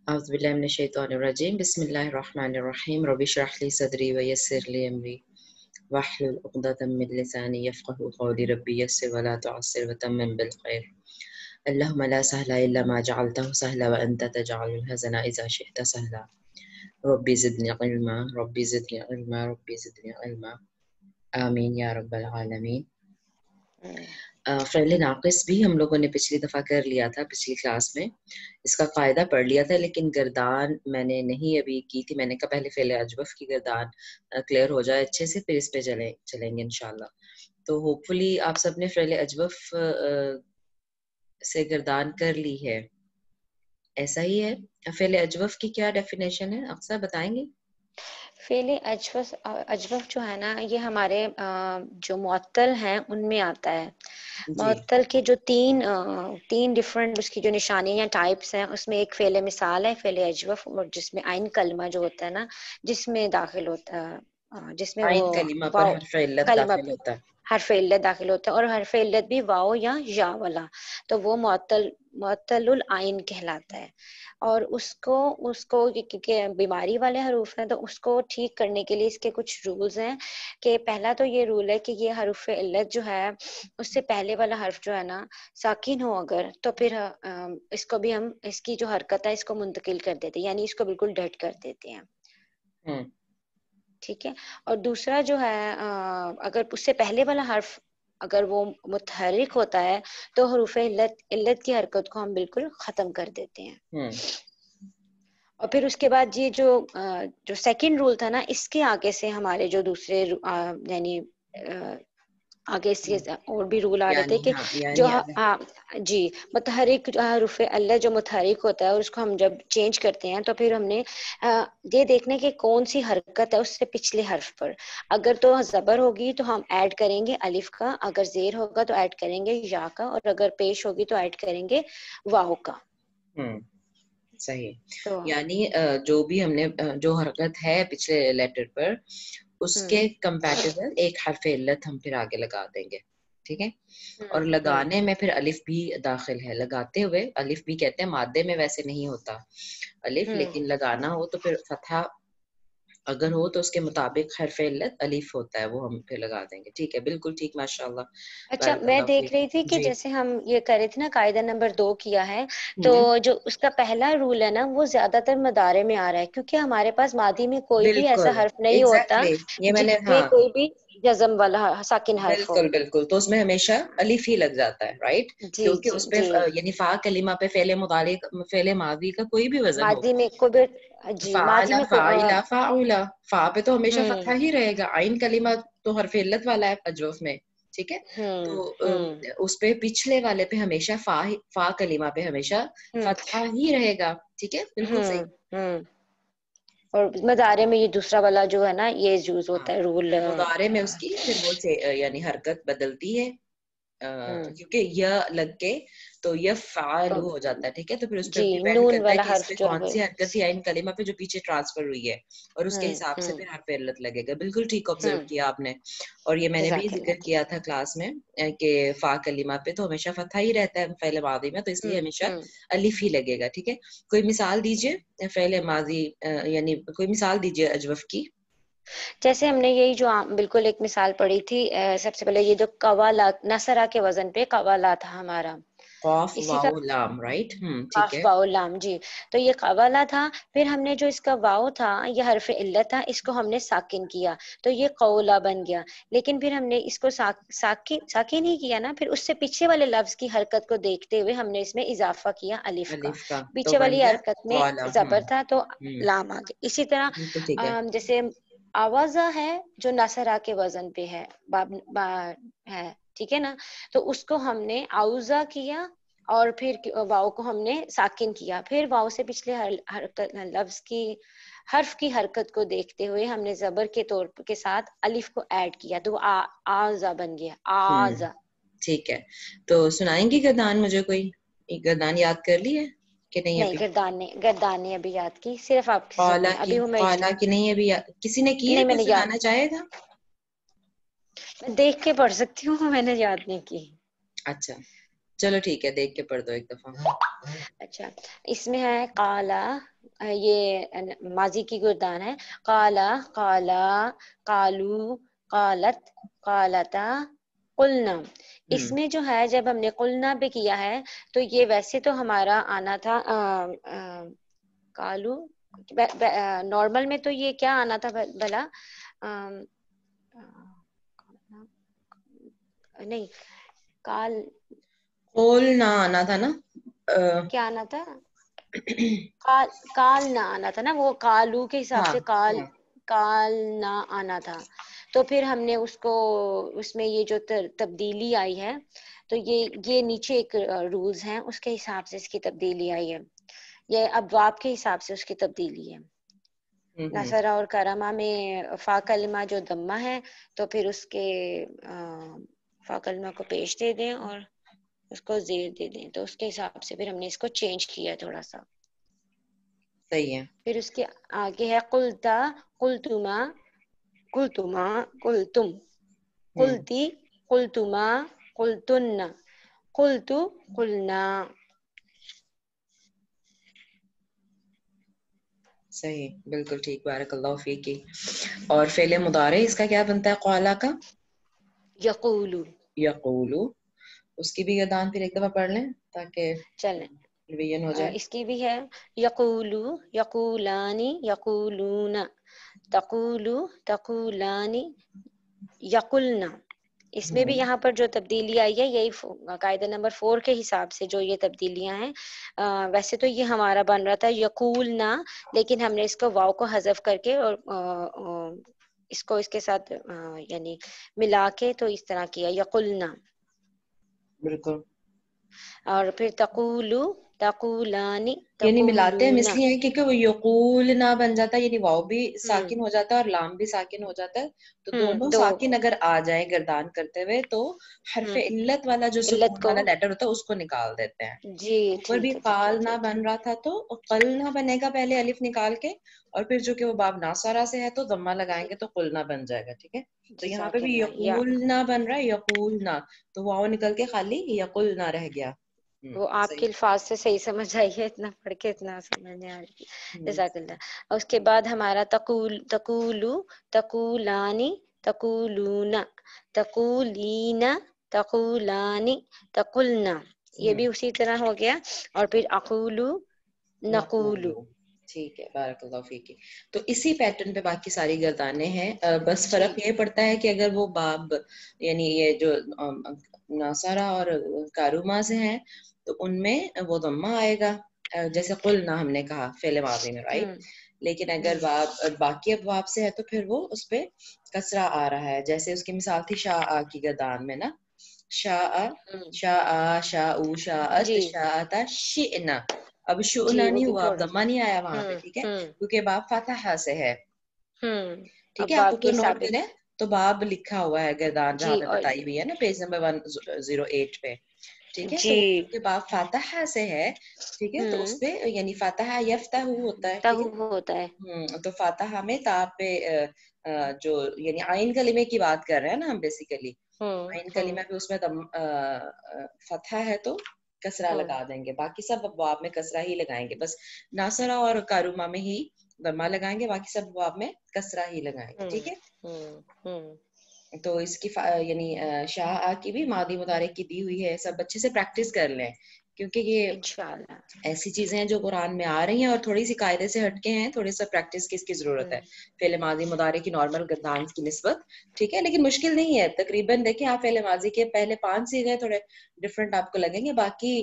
أعوذ بالله من الشيطان الرجيم بسم الله الرحمن الرحيم رب اشرح لي صدري ويسر لي أمري واحلل عقدة من لساني يفقهوا قولي ربي يسر ولا تعسر وتمم بالخير اللهم لا سهل إلا ما جعلته سهلا وأنت تجعل الحزن إذا شئت سهلا ربي زدني علما ربي زدني علما ربي زدني علما آمین یا رب العالمین. فعل ناقص بھی ہم لوگوں نے پچھلی دفعہ کر لیا تھا، پچھلی کلاس میں اس کا قاعدہ پڑھ لیا تھا، لیکن گردان میں نے نہیں ابھی کی تھی. میں نے کہا پہلے فعل اجوف کی گردان کلیئر ہو جائے اچھے سے، پھر اس پہ چلیں گے انشاءاللہ. تو ہوپ فلی آپ سب نے فعل اجوف سے گردان کر لی ہے، ایسا ہی ہے. فعل اجوف کی کیا ڈیفینیشن ہے اقصی بتائیں گے؟ فعل اجوف جو ہے نا، یہ ہمارے جو معطل ہیں ان میں آتا ہے. معطل کے جو تین ڈفرنٹ اس کی جو نشانیاں یا ٹائپس ہیں، اس میں ایک فعل مثال ہے فعل اجوف، اور جس میں عین کلمہ جو ہوتا ہے نا، جس میں داخل ہوتا ہے، جس میں وہ کلمہ پر حرف علت داخل ہوتا ہے، حرف علت داخل ہوتا ہے، اور حرف علت بھی واو یا یا والا، تو وہ معطل العین کہلاتا ہے. اور اس کو کیونکہ بیماری والے حروف ہیں، تو اس کو ٹھیک کرنے کے لیے اس کے کچھ رولز ہیں. کہ پہلا تو یہ رول ہے کہ یہ حرف علت جو ہے اس سے پہلے والا حرف جو ہے نا ساکن ہو اگر، تو پھر اس کو بھی ہم اس کی جو حرکت ہے اس کو منتقل کر دیتے ہیں، یعنی اس کو بالکل ڈٹ کر دیتے ہیں. ٹھیک ہے. اور دوسرا جو ہے اگر اس سے پہلے والا حرف اگر وہ متحرک ہوتا ہے تو حروف علت کی حرکت کو ہم بالکل ختم کر دیتے ہیں. اور پھر اس کے بعد یہ جو سیکنڈ رول تھا نا، اس کے آگے سے ہمارے جو دوسرے یعنی آگے سے اور بھی رول آ رہے تھے کہ جو جی متحرک حروف اللہ جو متحرک ہوتا ہے، اور اس کو ہم جب چینج کرتے ہیں تو پھر ہم نے یہ دیکھنے کہ کون سی حرکت ہے اس سے پچھلے حرف پر. اگر تو زبر ہوگی تو ہم ایڈ کریں گے الف کا، اگر زیر ہوگا تو ایڈ کریں گے یا کا، اور اگر پیش ہوگی تو ایڈ کریں گے واو کا. صحیح. یعنی جو بھی ہم نے جو حرکت ہے پچھلے لیٹر پر، اس کے کمپیٹیبل ایک حرف علت ہم پھر آگے لگا دیں گے. ٹھیک ہے. اور لگانے میں پھر الف بھی داخل ہے. لگاتے ہوئے الف بھی کہتے ہیں، مادے میں ویسے نہیں ہوتا الف، لیکن لگانا ہو تو پھر فتحہ اگر ہو تو اس کے مطابق حرف علت الف ہوتا ہے، وہ ہم پھر لگا دیں گے. ٹھیک ہے، بالکل ٹھیک، ماشاءاللہ. اچھا، میں دیکھ رہی تھی کہ جیسے ہم یہ کر رہے تھے نا، قاعدہ نمبر 2 کیا ہے، تو جو اس کا پہلا رول ہے نا وہ زیادہ تر مدارے میں آ رہا ہے، کیونکہ ہمارے پاس ماضی میں کوئی بھی ایسا حرف نہیں ہوتا جس میں کوئی بھی جزم والا ساکن حرف ہو. بالکل. تو اس میں ہمیشہ الف ہی لگ جاتا ہے، رائٹ، کیونکہ اس پہ یعنی فا کلمہ پہ فعل مضارع فعل ماضی کا کوئی بھی وزن ہو، ماضی میں کوئی بھی فعل فاعل فاعل، فا پہ تو ہمیشہ فتحہ ہی رہے گا. عین کلمہ تو حرف علت والا ہے اجوف میں. ٹھیک ہے. تو اس پہ پچھلے والے پہ ہمیشہ فا کلمہ پہ ہمیشہ فتحہ ہی رہے گا. ٹھیک ہے، بالکل صحیح. اور مضارع میں یہ دوسرا والا جو ہے نا یہ یوز ہوتا ہے رول. مضارع میں اس کی پھر وہ یعنی حرکت بدلتی ہے، کیونکہ یہ لگ کے تو یہ فعال ہو جاتا ہے. ٹھیک ہے. تو پھر اس پہ ڈیپینڈ کرتا ہے کہ اس پہ کون سی حرکت یا ان کلمہ پہ جو پیچھے ٹرانسفر ہوئی ہے، اور اس کے حساب سے پھر حرف علت لگے گا. بالکل ٹھیک آبزرو کیا آپ نے. اور یہ میں نے بھی ذکر کیا تھا کلاس میں کہ فا کلمہ پہ تو ہمیشہ فتحہ ہی رہتا ہے فعل ماضی میں، تو اس لیے ہمیشہ الف ہی لگے گا. ٹھیک ہے. کوئی مثال دیجئے فعل ماضی، یعنی کوئی مثال دیجئے اجوف کی. جیسے ہم نے یہی جو بالکل ایک مثال پڑھی تھی، سب سے پہلے یہ جو قوالات نصرہ کے وزن پہ قوالا تھا ہمارا، قاف اسی واو طرح لام، رائٹ. قاف واو لام. جی، تو یہ قوالا تھا. پھر ہم نے جو اس کا واو تھا یہ حرف علت تھا، اس کو ہم نے ساکن کیا تو یہ قولا بن گیا. لیکن پھر ہم نے اس کو ساکن ہی کیا نا، پھر اس سے پیچھے والے لفظ کی حرکت کو دیکھتے ہوئے ہم نے اس میں اضافہ کیا الف کا. پیچھے والی حرکت میں زبر تھا تو لام آ گیا. اسی طرح جیسے آوازہ ہے جو نصرہ کے وزن پہ ہے ہے، ٹھیک ہے نا، تو اس کو ہم نے آؤزہ کیا اور پھر واؤ کو ہم نے ساکن کیا. پھر واؤ سے پچھلے لفظ کی حرف کی حرکت کو دیکھتے ہوئے ہم نے زبر کے طور کے ساتھ الف کو ایڈ کیا تو آزا بن گیا، آزا. ٹھیک ہے. تو سنائیں گی گردان مجھے کوئی گردان یاد کر لی ہے کہ نہیں؟ گردان نے ابھی یاد کی، صرف آپ کی سنی ابھی قالا کی نہیں ابھی کسی نے کی ہے؟ کوئی سنانا چاہے گا؟ میں دیکھ کے پڑھ سکتی ہوں، میں نے یاد نہیں کی. اچھا چلو ٹھیک ہے دیکھ کے پڑھ دو ایک دفعہ. اچھا اس میں ہے قالا، یہ ماضی کی گردان ہے. قالا، قالا، قالو، قالت، قالتا، قلنا. اس میں جو ہے جب ہم نے قلنا پہ کیا ہے تو یہ ویسے تو ہمارا آنا تھا کالو، نارمل میں تو یہ کیا آنا تھا بھلا، نہیں کال قول نہ آنا تھا نا، کیا آنا تھا، کال نہ آنا تھا نا، وہ کالو کے حساب سے کال نہ آنا تھا. تو پھر ہم نے اس کو، اس میں یہ جو تبدیلی آئی ہے تو یہ نیچے ایک رولز ہیں اس کے حساب سے اس کی تبدیلی آئی ہے. یہ ابواب کے حساب سے اس کی تبدیلی ہے. نصرہ اور کرما میں فا کلمہ جو دمہ ہے تو پھر اس کے فا کلمہ کو پیش دے دیں اور اس کو زیر دے دیں، تو اس کے حساب سے پھر ہم نے اس کو چینج کیا تھوڑا سا. صحیح ہے. پھر اس کے آگے ہے قلتا، قلتما، قلتما، قلتم، قلتی، قلتما، قلتن، قلتو، قلنا. صحیح بالکل ٹھیک، بارک اللہ فیکی. اور فعل مضارع اس کا کیا بنتا ہے قالا کا؟ یقولو. یقولو. اس کی بھی گردان پھر ایک دفعہ پڑھ لیں تاکہ چلیں ریویژن ہو جائے. اس کی بھی ہے یقولو، یقولانی، یقولون، تقولو، تقولانی، یقلنا. اس میں بھی یہاں پر جو تبدیلی آئی ہے یہی قاعدہ نمبر 4 کے حساب سے جو یہ تبدیلیاں ہیں. ویسے تو یہ ہمارا بن رہا تھا یقولنا، لیکن ہم نے اس کو واو کو حذف کر کے اور اس کو اس کے ساتھ یعنی ملا کے تو اس طرح کیا یقلنا. بالکل. اور پھر تقولو، تقولانی، یعنی ملاتے ہم تقولون. اس لیے ہیں کیونکہ وہ یقول نہ بن جاتا ہے، یعنی واو بھی ساکن ہو جاتا ہے اور لام بھی ساکن ہو جاتا ہے. تو دونوں ساکن اگر آ جائیں گردان کرتے ہوئے تو حرف علت والا جو علت سکون کو، والا لیٹر ہوتا ہے اس کو نکال دیتے ہیں. جی اوپر بھی ٹھیک ہے ٹھیک ہے قال نہ ٹھیک ہے. بن رہا تھا تو قل نہ بنے گا پہلے الف نکال کے، اور پھر جو کہ وہ باب ناصرہ سے ہے تو ضمہ لگائیں گے تو قلنا بن جائے گا. ٹھیک ہے. تو یہاں پہ جزاک بھی اللہ. یا یقول نہ بن رہا ہے یقول نہ، تو واو نکل کے خالی یقول نہ رہ گیا. وہ آپ کے صحیح. الفاظ سے صحیح سمجھ آئی ہے، اتنا پڑھ کے اتنا سمجھ نہیں آ رہی. جزاک اللہ. اور اس کے بعد ہمارا تقولو، تقولانی، تقولون، تقولین، تقولانی، تقلنا. یہ بھی اسی طرح ہو گیا. اور پھر اقولو، نقولو. ٹھیک ہے بارک اللہ فیکی. تو اسی پیٹرن پہ باقی ساری گردانیں ہیں. بس جی فرق یہ پڑتا ہے کہ اگر وہ باب یعنی یہ جو ناصرہ اور کاروما سے ہیں تو ان میں وہ ضمہ آئے گا، جیسے قلنا ہم نے کہا فعل ماضی میں، رائٹ. لیکن اگر باقی ابواب سے ہے تو پھر وہ اس پہ کسرہ آ رہا ہے. جیسے اس کی مثال تھی شاء کی گردان میں نا، شاء، شاء، شاء، شاءت، جی شاءتا، شئنا. اب شؤنا جی وہ نہیں بھی ہوا، اب تھوڑا ضمہ نہیں آیا وہاں پہ. ٹھیک ہے، کیونکہ باب فاتحہ سے ہے. ٹھیک اب ہے، آپ باب کے اوپر نوٹ حساب. کریں تو باب لکھا ہوا ہے گردان جہاں جی پہ اور بتائی ہوئی ہے نا، پیج نمبر 108 پہ. ٹھیک ہے. تو جی کہ باب فاتحہ سے ہے، ٹھیک ہے، تو اس پہ یعنی فاتحہ یفتح ہوتا ہے. ٹھیک ہے. ہوتا ہے. تو فاتحہ میں تا پہ جو یعنی عین کلمے کی بات کر رہے ہیں نا ہم بیسیکلی، عین کلمہ پہ اس میں فتحہ ہے تو کسرہ لگا دیں گے. باقی سب ابواب میں کسرہ ہی لگائیں گے. بس ناصرہ اور کاروما میں ہی ضمہ لگائیں گے، باقی سب ابواب میں کسرہ ہی لگائیں گے. ٹھیک ہے. تو اس کی یعنی شاء کی بھی ماضی مضارع کی دی ہوئی ہے. سب اچھے سے پریکٹس کر لیں کیونکہ یہ انشاءاللہ ایسی چیزیں ہیں جو قرآن میں آ رہی ہیں اور تھوڑی سی قاعدے سے ہٹ کے ہیں، تھوڑی سا پریکٹس کی اس کی ضرورت ہے فعل ماضی مضارع کی نارمل گردان کی نسبت. ٹھیک ہے. لیکن مشکل نہیں ہے. تقریباً دیکھیں آپ فعل ماضی کے پہلے 5 صیغے تھوڑے ڈفرنٹ آپ کو لگیں گے، باقی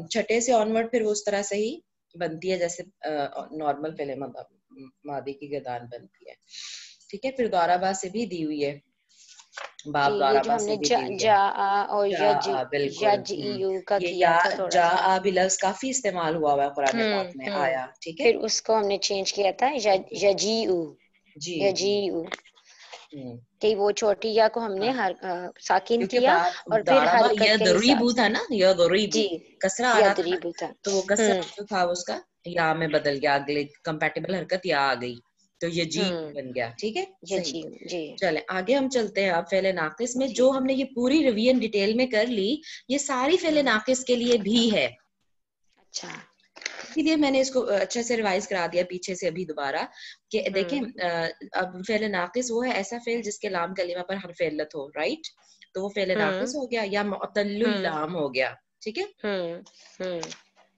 چھٹے سے آنورڈ پھر اس طرح سے ہی بنتی ہے جیسے نارمل فعل ماضی کی گردان بنتی ہے. ٹھیک ہے. پھر دورہ سے بھی دی ہوئی ہے، جی. باب یہ جو دورہ ہم سے نے بھی دی ہوئی ہے. جا اور بالکل. یجئیو کا یہ کیا تھا تھوڑا سا. بھی لفظ کافی استعمال ہوا ہے قرآن پاک میں، آیا. ٹھیک ہے. پھر اس کو ہم نے چینج کیا تھا یجیئو، جی جی. یجیئو، کہ وہ چھوٹی یا کو ہم نے ساکن کیونکہ کیا باب اور پھر داربا حرکت کے یضریبو حساب تھا سے. نا، یضریبو جی کسرہ آ رہا تھا نا، یضریبو تھا. تو وہ کسرہ جو تھا اس کا یا میں بدل گیا، اگلے کمپیٹیبل حرکت یا آ گئی. تو یجیب بن گیا. ٹھیک ہے صحیح. جی چلیں آگے ہم چلتے ہیں. اب فعل ناقص میں جو ہم نے یہ پوری ریویژن ڈیٹیل میں کر لی, یہ ساری فعل ناقص کے لیے بھی ہے. اچھا, اسی لیے میں نے اس کو اچھے سے ریوائز کرا دیا پیچھے سے ابھی دوبارہ کہ دیکھیں اب فعل ناقص وہ ہے ایسا فعل جس کے لام کلمہ پر حرف علت ہو, رائٹ, تو وہ فعل ناقص ہو گیا یا معتل اللام ہو گیا. ٹھیک ہے.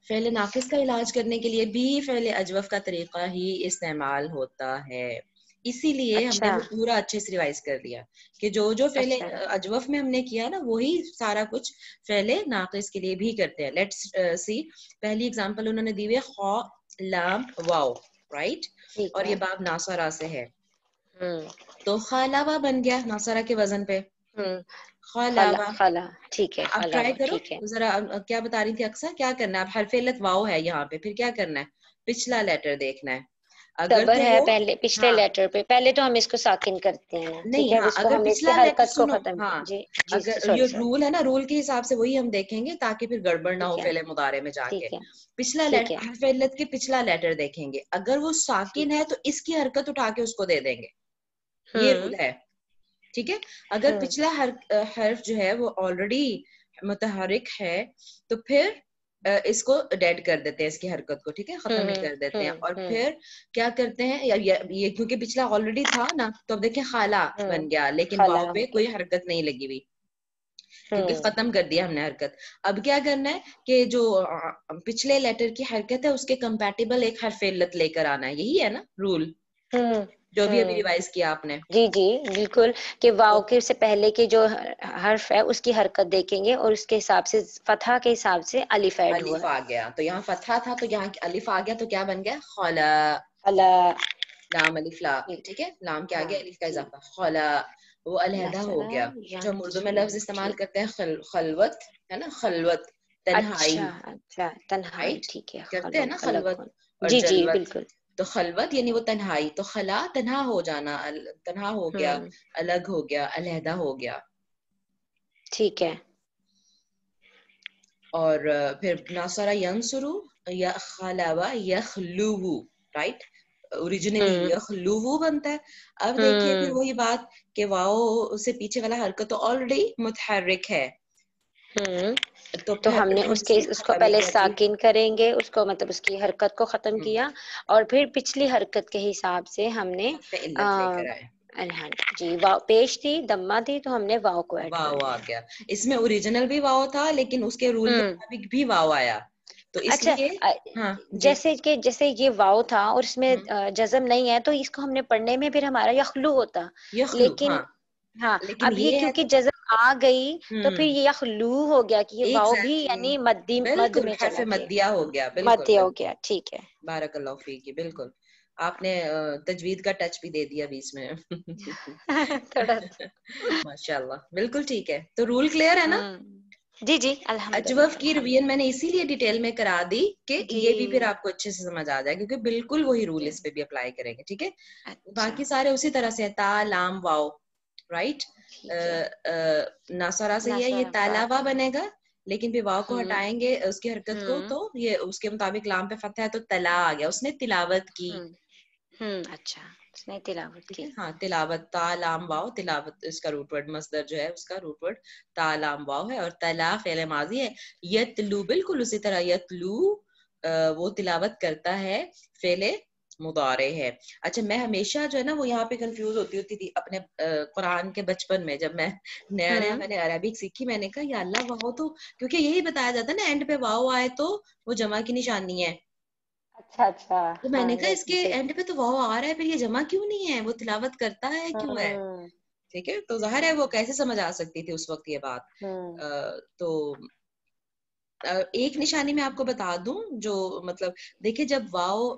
فعل ناقص کا علاج کرنے کے لیے بھی فعل اجوف کا طریقہ ہی استعمال ہوتا ہے. اسی لیے ہم نے وہ پورا اچھے سے ریوائز کر لیا کہ جو فعل اجوف میں ہم نے کیا نا وہی سارا کچھ فعل ناقص کے لیے بھی کرتے ہیں. لیٹس سی, پہلی اگزامپل انہوں نے دی ہوئی ہے خا لام واو, رائٹ, اور یہ باب ناصرہ سے ہے. تو خالاوا بن گیا ناصرہ کے وزن پہ, خالاوا. ٹھیک ہے, آپ ٹرائی کرو ذرا, کیا بتا رہی تھی اکثر, کیا کرنا ہے اب حرف علت واو ہے یہاں پہ, پھر کیا کرنا ہے, پچھلا لیٹر دیکھنا ہے. اگر صبر تو ہے وہ پہلے پچھلے لیٹر پہ, پہلے تو ہم اس کو ساکن کرتے ہیں, ٹھیک نہیں, ہے, ہاں اس کو اگر ہم اس کی پچھلا لیٹر حرکت کو سنو, ختم ہاں جی اگر سوری یہ رول ہے نا, رول کے حساب سے وہی ہم دیکھیں گے تاکہ پھر گڑبڑ نہ ہو ٹھیک ہے فعل مضارع میں جا کے. ٹھیک ہے پچھلا ٹھیک ہے حرف علت کے پچھلا لیٹر دیکھیں گے, اگر وہ ساکن ہے تو اس کی حرکت اٹھا کے اس کو دے دیں گے, یہ رول ہے. ٹھیک ہے, اگر پچھلا حرف جو ہے وہ آلریڈی متحرک ہے تو پھر اس کو ڈیڈ کر دیتے ہیں, اس کی حرکت کو, ٹھیک ہے, ختم ہی کر دیتے ہیں. اور پھر کیا کرتے ہیں, یہ کیونکہ پچھلا آلریڈی تھا نا, تو اب دیکھیں خالہ بن گیا, لیکن واو پہ کوئی حرکت نہیں لگی ہوئی کیونکہ ختم کر دیا ہم نے حرکت. اب کیا کرنا ہے کہ جو پچھلے لیٹر کی حرکت ہے اس کے کمپیٹیبل ایک حرف علت لے کر آنا ہے. یہی ہے نا رول جو بھی ابھی ریوائز کیا آپ نے. جی بالکل, کہ واو کے سے پہلے کے جو حرف ہے اس کی حرکت دیکھیں گے اور اس کے حساب سے فتحہ کے حساب سے الف ایڈ ہوا الف آ گیا, تو یہاں فتحہ تھا تو یہاں الف آ گیا, تو کیا بن گیا, خلا. لام الف لا, ٹھیک ہے, لام کے آگے الف کا اضافہ, خلا, وہ علیحدہ ہو گیا. جو ہم اردو میں لفظ استعمال کرتے ہیں خلوت, ہے نا, خلوت تنہائی, اچھا تنہائی, رائٹ, ٹھیک ہے, کرتے ہیں نا الگ خلوت ہونا, اور جی جلوت. بالکل. تو خلوت یعنی وہ تنہائی, تو خلا تنہا ہو جانا, تنہا ہو گیا, الگ ہو گیا, علیحدہ ہو گیا. ٹھیک ہے. اور پھر ناصرہ ینصرو یا خلاوا یخلو, رائٹ, اوریجنلی یخلو بنتا ہے. اب دیکھیے پھر وہی بات کہ واو سے پیچھے والا حرکت تو آلریڈی متحرک ہے, تو ہم نے اس کو پہلے جی ساکن کریں گے, اس کو مطلب اس کی حرکت کو ختم کیا, اور پھر پچھلی حرکت کے حساب سے ہم نے حرف علت لے کر آئے. جی واو پیش تھی, دمہ تھی, تو ہم نے واو کو ایڈ کر واو آ دیا. گیا. اس میں اوریجنل بھی واو تھا لیکن اس کے رول کے مطابق بھی واو آیا, تو اس اچھا, لیے ہاں جی جیسے یہ واو تھا اور اس میں جزم نہیں ہے, تو اس کو ہم نے پڑھنے میں پھر ہمارا یخلو ہوتا, یخلو, لیکن ہاں ہاں لیکن اب یہ ہے کیونکہ تو جزم آ گئی تو پھر یہ یخلو ہو گیا کہ یہ واؤ بھی ایگزیکٹلی, یعنی مد بالکل میں حرف چلا گیا, مدیہ ہو گیا, بالکل مدیہ ہو بالکل, گیا. ٹھیک ہے, بارک اللہ فیک, بالکل آپ نے تجوید کا ٹچ بھی دے دیا بیچ میں. تھوڑا ماشاء اللہ, بالکل ٹھیک ہے. تو رول کلیئر ہے نا. جی اجوف الحمدللہ کی ریویژن میں نے اسی لیے ڈیٹیل میں کرا دی کہ جی. یہ بھی پھر آپ کو اچھے سے سمجھ آ جائے, کیونکہ بالکل وہی رول اس پہ بھی اپلائی کریں گے. ٹھیک ہے, اچھا باقی سارے اسی طرح سے تا لام واؤ, رائٹ. ٹھیک ہے, ناصرہ سے یہ تالاوا بنے گا, لیکن پھر واؤ کو ہٹائیں گے اس کی حرکت کو, تو یہ اس کے مطابق لام پہ فتح ہے تو تلا آ گیا, اس نے تلاوت کی. اچھا, اس نے تلاوت ٹھیک کی. ہے, ہاں تلاوت, تا لام واؤ, تلاوت اس کا روٹ ورڈ مصدر جو ہے اس کا روٹ ورڈ تا لام واؤ ہے, اور تلا فعل ماضی ہے. یتلو بالکل اسی طرح یتلو وہ تلاوت کرتا ہے, فعل مضارع ہے. اچھا, میں ہمیشہ جو ہے نا وہ یہاں پہ کنفیوز ہوتی تھی اپنے قرآن کے بچپن میں, جب میں نیا میں نے عربک سیکھی, میں نے کہا یا اللہ واؤ تو, کیونکہ یہی بتایا جاتا ہے نا اینڈ پہ واؤ آئے تو وہ جمع کی نشانی ہے. اچھا, تو میں نے کہا اس کے اینڈ پہ تو واؤ آ رہا ہے, پھر یہ جمع کیوں نہیں ہے, وہ تلاوت کرتا ہے کیوں ہے. ٹھیک ہے, تو ظاہر ہے وہ کیسے سمجھ آ سکتی تھی اس وقت یہ بات. تو ایک نشانی میں آپ کو بتا دوں جو مطلب دیکھیں جب واؤ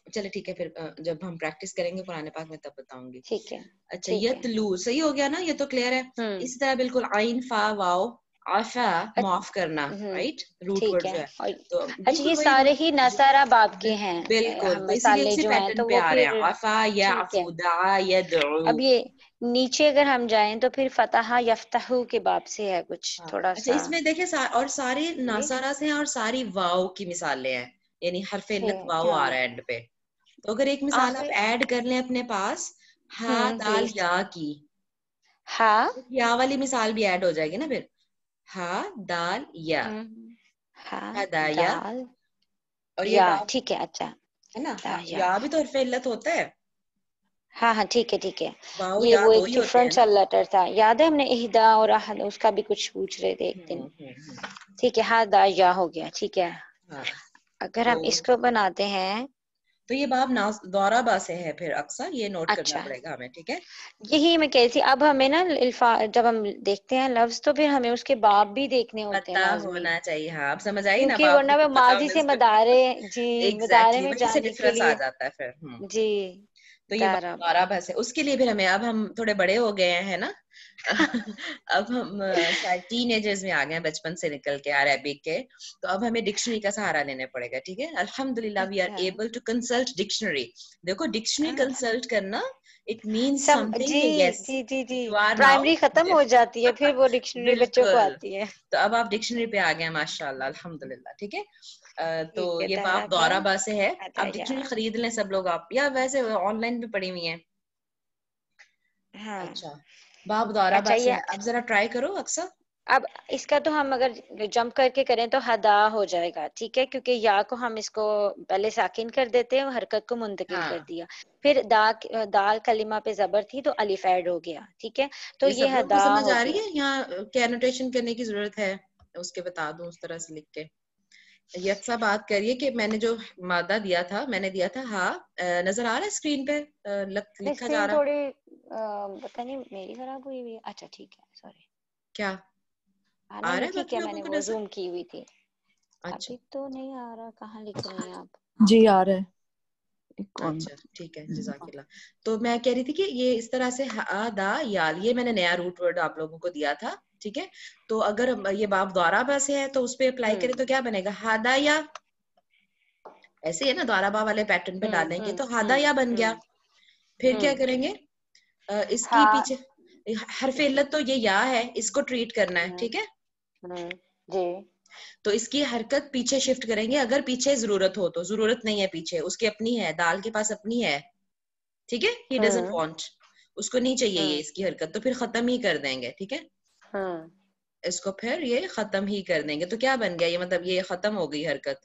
چلے ٹھیک ہے, پھر جب ہم پریکٹس کریں گے قرآن پاک میں تب بتاؤں گی. ٹھیک ہے, اچھا, یتلو صحیح ہو گیا نا, یہ تو کلیئر ہے. اسی طرح بالکل عین فا واؤ, عفا معاف کرنا, رائٹ, روٹ ٹھیک ورڈ ہے. جو ہے, اور تو اچھا, بالکل یہ وہی سارے رول. ہی نصارہ باب کے ہیں بالکل, تو اسی لیے مسالے اسی جو ہیں, پیٹرن تو پہ وہ آ رہے ہیں, پھر عفا ٹھیک ہے. یعفو, دعا یدعو. اب یہ نیچے اگر ہم جائیں تو پھر فتح یفتحو کے باب سے ہے کچھ تھوڑا اچھا, سا. اس میں دیکھیں اور ساری جی ناصرہ سے ہیں اور ساری واؤ کی مثالیں ہیں, یعنی حرف علت واؤ آ رہا ہے اینڈ پہ, تو اگر ایک مثال آپ ایڈ کر لیں اپنے پاس ہا دال یا کی, ہاں یا والی مثال بھی ایڈ ہو جائے گی نا پھر, ہا دال یا, ہدایا, دال اور یہ یا, باب ٹھیک ہے, اچھا ہے نا, یا بھی تو حرف علت ہوتا ہے. ہاں ہاں ٹھیک ہے ٹھیک ہے. واؤ یہ یا وہ دو ایک ہی ہوتے ہیں نا. ڈفرنٹ لیٹر تھا, یاد ہے ہم نے اہدا اور احد اس کا بھی کچھ پوچھ رہے تھے ایک دن. ٹھیک ہے, ہدا یا ہو گیا, ٹھیک ہے. اگر ہم اس کو بناتے ہیں تو یہ باب دورہ با سے ہے پھر اکثر, یہ نوٹ کرنا اچھا پڑے گا ہمیں, ٹھیک ہے. یہی میں کہتی, اب ہمیں نا جب ہم دیکھتے ہیں لفظ تو پھر ہمیں اس کے باب بھی دیکھنے ہوتے ہیں پتا لازمی, ہونا چاہیے. ہاں آپ سمجھ آئی نا, کیونکہ باب ورنہ کی میں تو پتا ماضی ہونا سے ضروری. مدارے, جی مدارے ایگزیکٹلی میں وہیں سے جانے کے ڈفرنس آ لیے, جاتا ہے پھر. جی تو یہ دارا دورہ بس ہے, اس کے لیے پھر ہمیں, اب ہم تھوڑے بڑے ہو گئے ہیں نا, اب ہم شاید ٹین ایجرز میں آ گئے ہیں, بچپن سے نکل کے عربک کے, تو اب ہمیں ڈکشنری کا سہارا لینا پڑے گا, ٹھیک ہے. الحمدللہ وی آر اچھا ایبل ٹو کنسلٹ ڈکشنری. دیکھو ڈکشنری کنسلٹ کرنا اٹ مینس سم سمتھنگ جی کہ یس جی جی جی یو آر ناؤ, پرائمری ختم ہو جاتی ہے پھر وہ ڈکشنری بچوں کو بالکل. آتی ہے. تو اب آپ ڈکشنری پہ آ گئے ماشاء اللہ, الحمدللہ, ٹھیک ہے. تو ٹھیک ہے, یہ باب دارابا دورہ با سے ہے. اب ادایا, ڈکشنری خرید لیں سب لوگ آپ, یا ویسے آن لائن بھی پڑی ہوئی ہیں. ہاں اچھا, باب دورہ اچھا با سے یہ ہے. اب ذرا ٹرائی کرو اکثر. اب اس کا تو ہم اگر جمپ کر کے کریں تو ہدا ہو جائے گا, ٹھیک ہے, کیونکہ یا کو ہم اس کو پہلے ساکن کر دیتے ہیں, حرکت کو منتقل ہاں, کر دیا, پھر دال کلمہ پہ زبر تھی تو الف ایڈ ہو گیا, ٹھیک ہے, تو یہ سب لوگ کو ہدا سمجھ ہو آ رہی گیا. ہے, یہاں کیا نوٹیشن کرنے کی ضرورت ہے, اس کے بتا دوں اس طرح سے لکھ کے. یکساں بات کریے کہ میں نے جو مادہ دیا تھا, میں نے دیا تھا ہاں, نظر آ رہا ہے اسکرین پہ لکھا جا اسکرین رہا. تھوڑی پتہ نہیں میری خراب ہوئی ہوئی, اچھا ٹھیک ہے, سوری. کیا ہاں آ رہا نہیں ہے ٹھیک باقی ہے, میں لوگوں نے کو وہ نظر؟ زوم کی ہوئی تھی. اچھا ابھی تو نہیں آ رہا, کہاں لکھ رہے ہیں آپ؟ جی آ رہا ہے. اچھا ٹھیک ہے, جزاک اللہ. تو میں کہہ رہی تھی کہ یہ اس طرح سے دا یال, یہ میں نے نیا روٹ ورڈ آپ لوگوں کو دیا تھا, ٹھیک ہے. تو اگر یہ باب دورہ با سے ہے تو اس پہ اپلائی کرے تو کیا بنے گا, ہادا یا, ایسے ہی ہے نا, دورہ با والے پیٹرن پہ ڈالیں گے تو ہادا یا بن گیا. پھر کیا کریں گے, اس کی ہاں پیچھے حرف علت تو یہ یا ہے, اس کو ٹریٹ کرنا ہے, ٹھیک ہے. جی تو اس کی حرکت پیچھے شفٹ کریں گے, اگر پیچھے ضرورت ہو تو, ضرورت نہیں ہے پیچھے, اس کی اپنی ہے, دال کے پاس اپنی ہے, ٹھیک ہے. ہی ڈزنٹ وانٹ, اس کو نہیں چاہیے یہ اس کی حرکت, تو پھر ختم ہی کر دیں گے, ٹھیک ہے. اس کو پھر یہ ختم ہی کر دیں گے, تو کیا بن گیا یہ, مطلب یہ ختم ہو گئی حرکت,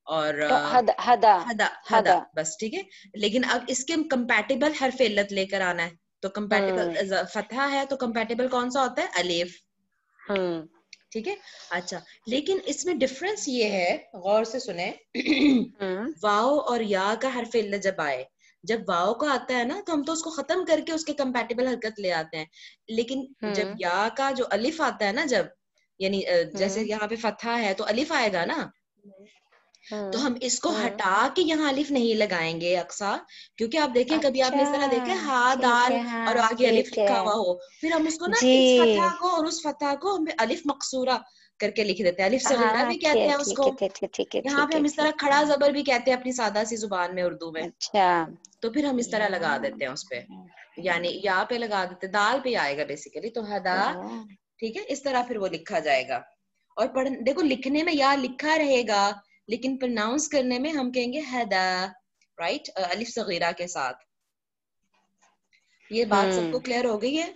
اور تو ہدا ہدا بس, ٹھیک ہے. لیکن اب اس کے کمپیٹیبل حرف علت لے کر آنا ہے, تو کمپیٹیبل فتحہ ہے تو کمپیٹیبل کون سا ہوتا ہے, الف, ٹھیک ہے. اچھا, لیکن اس میں ڈفرنس یہ ہے, غور سے سنیں, واؤ اور یا کا حرف علت جب آئے, جب واؤ کا آتا ہے نا تو ہم تو اس کو ختم کر کے اس کے کمپیٹیبل حرکت لے آتے ہیں, لیکن جب یا کا جو الف آتا ہے نا, جب یعنی جیسے یہاں پہ فتحہ ہے تو الف آئے گا نا, تو ہم اس کو ہٹا کے یہاں الف نہیں لگائیں گے اقصا, کیونکہ آپ دیکھیں کبھی آپ اچھا نے اس طرح دیکھے ہا ٹھیک دال ہے, اور ہاں آگے الف ٹھیک ہے, لکھا ہوا ہو, پھر ہم اس کو نا اس جی فتح کو اور اس فتح کو ہم الف مقصورہ کر کے لکھ دیتے ہیں, الف صغیرہ ہاں بھی کہتے ہیں اس ٹھیک کو. ہے ٹھیک ہے ٹھیک ہے یہاں ٹھیک پہ ہے ہم اس طرح ٹھیک کھڑا ہے. زبر بھی کہتے ہیں اپنی سادہ سی زبان میں, اردو میں, اچھا تو پھر ہم اس طرح یا لگا دیتے ہیں اس پہ, یعنی یا پہ لگا دیتے, دال پہ آئے گا بیسیکلی, تو ہدا, ٹھیک ہے. اس طرح پھر وہ لکھا جائے گا. اور دیکھو لکھنے میں یا لکھا رہے گا, لیکن پرناؤنس کرنے میں ہم کہیں گے ہدا, رائٹ, الف صغیرہ کے ساتھ. یہ بات سب کو کلیئر ہو گئی ہے.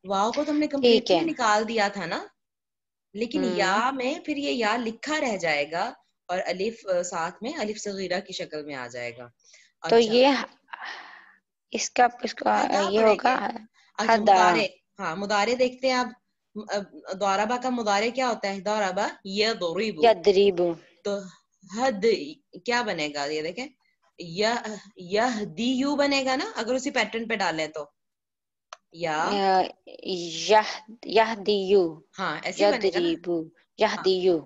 واؤ کو تم نے ٹھیک کمپلیٹلی ہے. نکال دیا تھا نا, لیکن یا میں پھر یہ یا لکھا رہ جائے گا, اور الف ساتھ میں الف صغیرہ کی شکل میں آ جائے گا. تو اچھا, یہ اس کا ہدا یہ پڑھیں ہوگا گے. اچھا ہدا. مضارع, ہاں مضارع دیکھتے ہیں آپ, دورہ کا مضارع کیا ہوتا ہے, دورہ یضرب, یدریب. تو حد کیا بنے گا, یہ دیکھیں, یہدیو بنے گا نا, اگر اسی پیٹرن پہ ڈالیں تو, یا یہدیو, ہاں ایسے ہی بنے گا نا, یدریبو, ہاں یہدیو,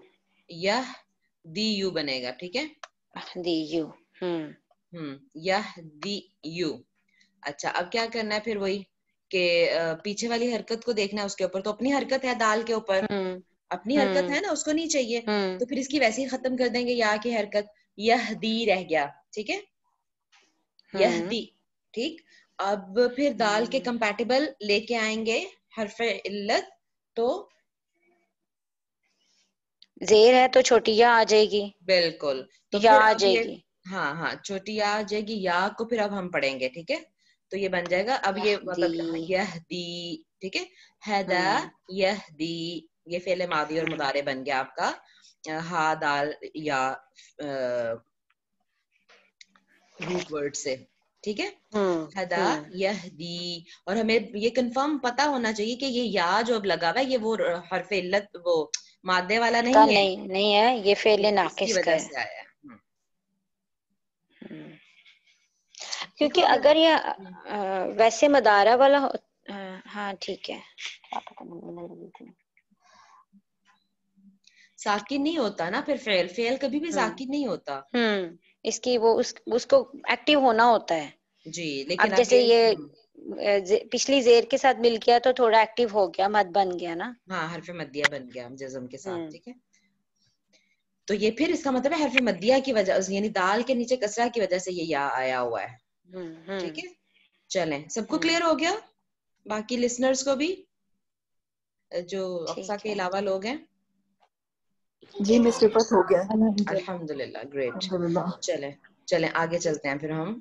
یہدیو بنے گا, ٹھیک ہے. دیو, یہدیو. اچھا, اب کیا کرنا ہے پھر, وہی کہ پیچھے والی حرکت کو دیکھنا ہے, اس کے اوپر تو اپنی حرکت ہے دال کے اوپر, اپنی حرکت ہے نا, اس کو نہیں چاہیے, تو پھر اس کی ویسے ہی ختم کر دیں گے یا کی حرکت, یہدی رہ گیا, ٹھیک ہے, یہدی, ٹھیک. اب پھر دال کے کمپیٹیبل لے کے آئیں گے حرف علت, تو زیر ہے تو چھوٹی یا آ جائے گی, بالکل, تو یا پھر آ اب جائے یہ, گی. ہاں ہاں چھوٹی یا آ جائے گی, یا کو پھر اب ہم پڑھیں گے, ٹھیک ہے. تو یہ بن جائے گا اب یہ مطلب یہدی, ٹھیک ہے. ہدا یہدی, یہ فعل ماضی اور مضارع بن گیا آپ کا ہا دال یا روٹ ورڈ سے, ٹھیک ہے. ہدا یہدی, اور ہمیں یہ کنفرم پتا ہونا چاہیے کہ یہ یا جو اب لگا ہوا ہے یہ وہ حرف علت وہ مادے والا نہیں ہے, نہیں ہے, یہ فعل یہ اس کی ناقص کا وجہ ہے. سے آیا ہے. کیونکہ اگر یہ ویسے مدارہ والا ہاں ٹھیک ہے, ساکن نہیں ہوتا نا پھر فعل کبھی بھی ساکن نہیں ہوتا. اس کی وہ اس کو ایکٹیو ہونا ہوتا ہے. جی لیکن اب جیسے یہ پچھلی زیر کے ساتھ مل گیا تو تھوڑا ایکٹیو ہو گیا, مد بن گیا نا. ہاں حرف مدیہ بن گیا جزم کے ساتھ, ٹھیک ہے. تو یہ پھر اس کا مطلب ہے حرف مدیہ کی وجہ یعنی دال کے نیچے کسرہ کی وجہ سے یہ یا آیا ہوا ہے, ٹھیک ہے. چلیں سب کو کلیئر ہو گیا, باقی لسنرز کو بھی جو اقصیٰ کے علاوہ لوگ ہیں. جی مس رفت ہو گیا. الحمدللہ, گریٹ. چلیں آگے چلتے ہیں پھر ہم.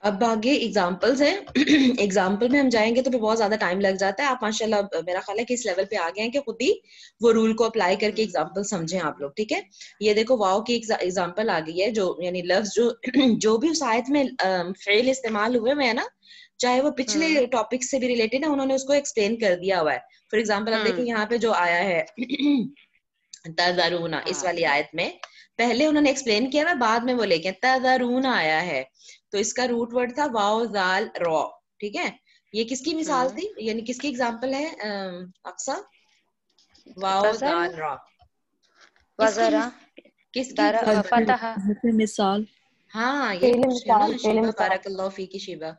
اب آگے ایگزامپلز ہیں. ایگزامپل میں ہم جائیں گے تو پھر بہت زیادہ ٹائم لگ جاتا ہے. آپ ماشاءاللہ میرا خیال ہے کہ اس لیول پہ آ گئے ہیں کہ خود ہی وہ رول کو اپلائی کر کے ایگزامپل سمجھیں آپ لوگ, ٹھیک ہے. یہ دیکھو واو کی ایگزامپل آ گئی ہے, جو یعنی لفظ جو بھی اس آیت میں فعل استعمال ہوئے ہیں نا, چاہے وہ پچھلے ٹاپک سے بھی ریلیٹڈ ہے, انہوں نے اس کو ایکسپلین کر دیا ہوا ہے. فار ایگزامپل اب دیکھیں یہاں پہ جو آیا ہے تذرون, اس والی آیت میں پہلے انہوں نے ایکسپلین کیا ہے, بعد میں وہ لے کے تذرون آیا ہے, تو اس کا روٹ ورڈ تھا واو زال را, ٹھیک ہے. یہ کس کی مثال تھی, یعنی کس کی ایگزامپل ہے اقصیٰ؟ واو زال را کس کی مثال. ہاں یہ پوچھ رہی ہوں نا شیبہ, بارک اللہ فیکی شیبہ.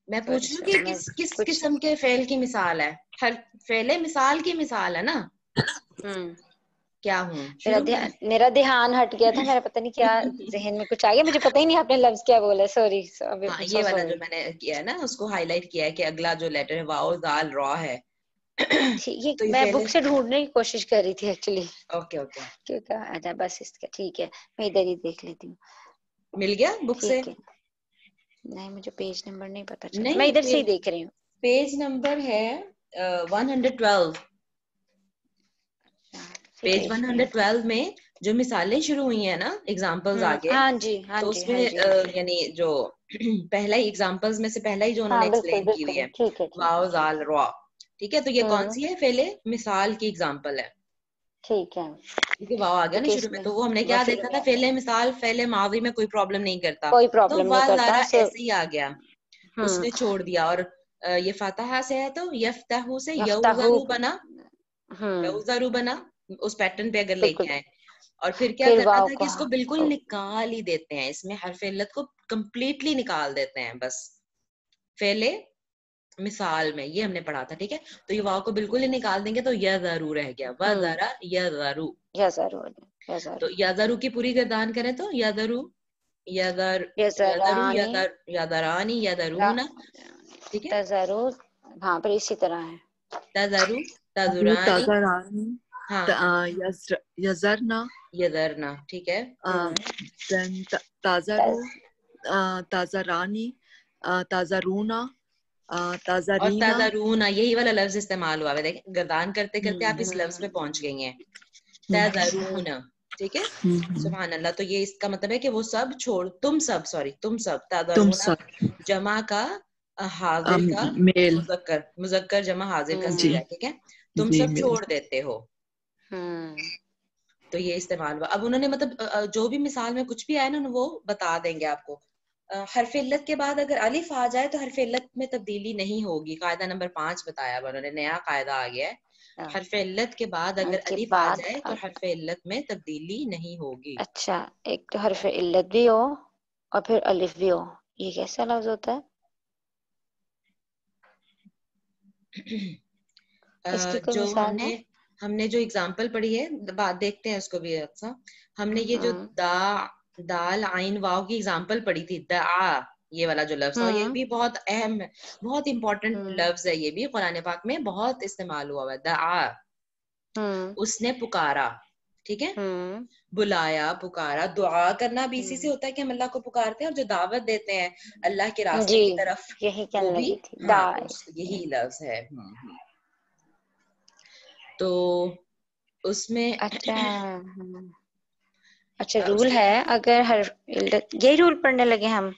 میں پوچھ رہی ہوں کہ کس قسم کے فعل کی مثال ہے. ہر فعل مثال کی مثال ہے نا. کیا ہوں میرا دھیان ہٹ گیا تھا, میرا پتہ نہیں کیا ذہن میں کچھ آ گیا, مجھے پتہ ہی نہیں آپ نے لفظ کیا بولا, سوری. ہاں یہ والا جو میں نے کیا ہے نا اس کو ہائی لائٹ کیا ہے کہ اگلا جو لیٹر ہے واو زال را ہے. یہ میں بک سے ڈھونڈنے کی کوشش کر رہی تھی ایکچولی. اوکے اوکے, اچھا بس اس کا ٹھیک ہے, میں ادھر ہی دیکھ لیتی ہوں. مل گیا بک سے؟ نہیں مجھے پیج نمبر نہیں پتا چلا, میں ادھر سے ہی دیکھ رہی ہوں. پیج نمبر ہے 112. پیج 112 میں جو مثالیں شروع ہوئی ہیں نا ایگزامپلز آگے, تو اس میں یعنی جو پہلا ہی ایگزامپلز میں سے پہلا ہی جو انہوں نے ایکسپلین کی ہوئی ہے واو زال را, ٹھیک ہے. تو یہ کون سی ہے فعل مثال کی ایگزامپل ہے, ٹھیک ہے. کیونکہ واو آ گیا نا شروع میں, تو وہ ہم نے کیا دیکھا تھا فعل مثال فعل ماضی میں کوئی پرابلم نہیں کرتا, تو واو زارا ایسے ہی آ گیا, اس نے چھوڑ دیا. اور یہ فاتحہ سے ہے تو یفتحو سے یوزرو بنا, یوزرو بنا اس پیٹرن پہ اگر لے کے آئے. اور پھر کیا کرنا تھا کہ اس کو بالکل نکال ہی دیتے ہیں, اس میں حرف علت کو کمپلیٹلی نکال دیتے ہیں بس فعل مثال میں, یہ ہم نے پڑھا تھا, ٹھیک ہے. تو یہ واو کو بالکل ہی نکال دیں گے تو یذرو رہ گیا, وذرا یذرو. تو یذرو کی پوری گردان کریں تو یذرو یذرو یذرانی یذرون, ٹھیک ہے. تذرو, ہاں پھر اسی طرح ہے تذرو تذرانی, ہاں یزرنا یذرنا, ٹھیک ہے. تازرو تازرانی تازرونا اور تازرینا, تذرونا یہی والا لفظ استعمال ہوا ہے, دیکھیں گردان کرتے کرتے آپ اس لفظ پہ پہنچ گئی ہیں, تذرونا, ٹھیک ہے. سبحان اللہ. تو یہ اس کا مطلب ہے کہ وہ سب چھوڑ, تم سب تذرونا جمع کا حاضر کا مذکر جمع حاضر کا صیغہ ہے, ٹھیک ہے. تم سب چھوڑ دیتے ہو, تو یہ استعمال ہوا. اب انہوں نے مطلب جو بھی مثال میں کچھ بھی آیا نا وہ بتا دیں گے آپ کو. حرف علت کے بعد اگر الف آ جائے تو حرف علت میں تبدیلی نہیں ہوگی. قاعدہ نمبر 5 بتایا انہوں نے, نیا قاعدہ آ گیا ہے. حرف علت کے بعد اگر الف آ جائے تو حرف علت میں تبدیلی نہیں ہوگی. اچھا, ایک تو حرف علت بھی ہو اور پھر الف بھی ہو, یہ کیسا لفظ ہوتا ہے؟ جو ہم نے جو اگزامپل پڑھی ہے, بات دیکھتے ہیں اس کو بھی. اچھا, ہم نے یہ جو دال عین واو کی اگزامپل پڑھی تھی, دعا, یہ والا جو لفظ ہے, اور یہ بھی بہت اہم ہے, بہت امپورٹنٹ لفظ ہے, یہ بھی قرآن پاک میں بہت استعمال ہوا ہوا ہے. دعا, اس نے پکارا, ٹھیک ہے, بلایا, پکارا. دعا کرنا بھی اسی سے ہوتا ہے کہ ہم اللہ کو پکارتے ہیں, اور جو دعوت دیتے ہیں اللہ کے راستے کی طرف, وہ بھی یہی لفظ ہے. تو اس میں اچھا رول ہے, اگر ہر یہی رول پڑھنے لگے ہم.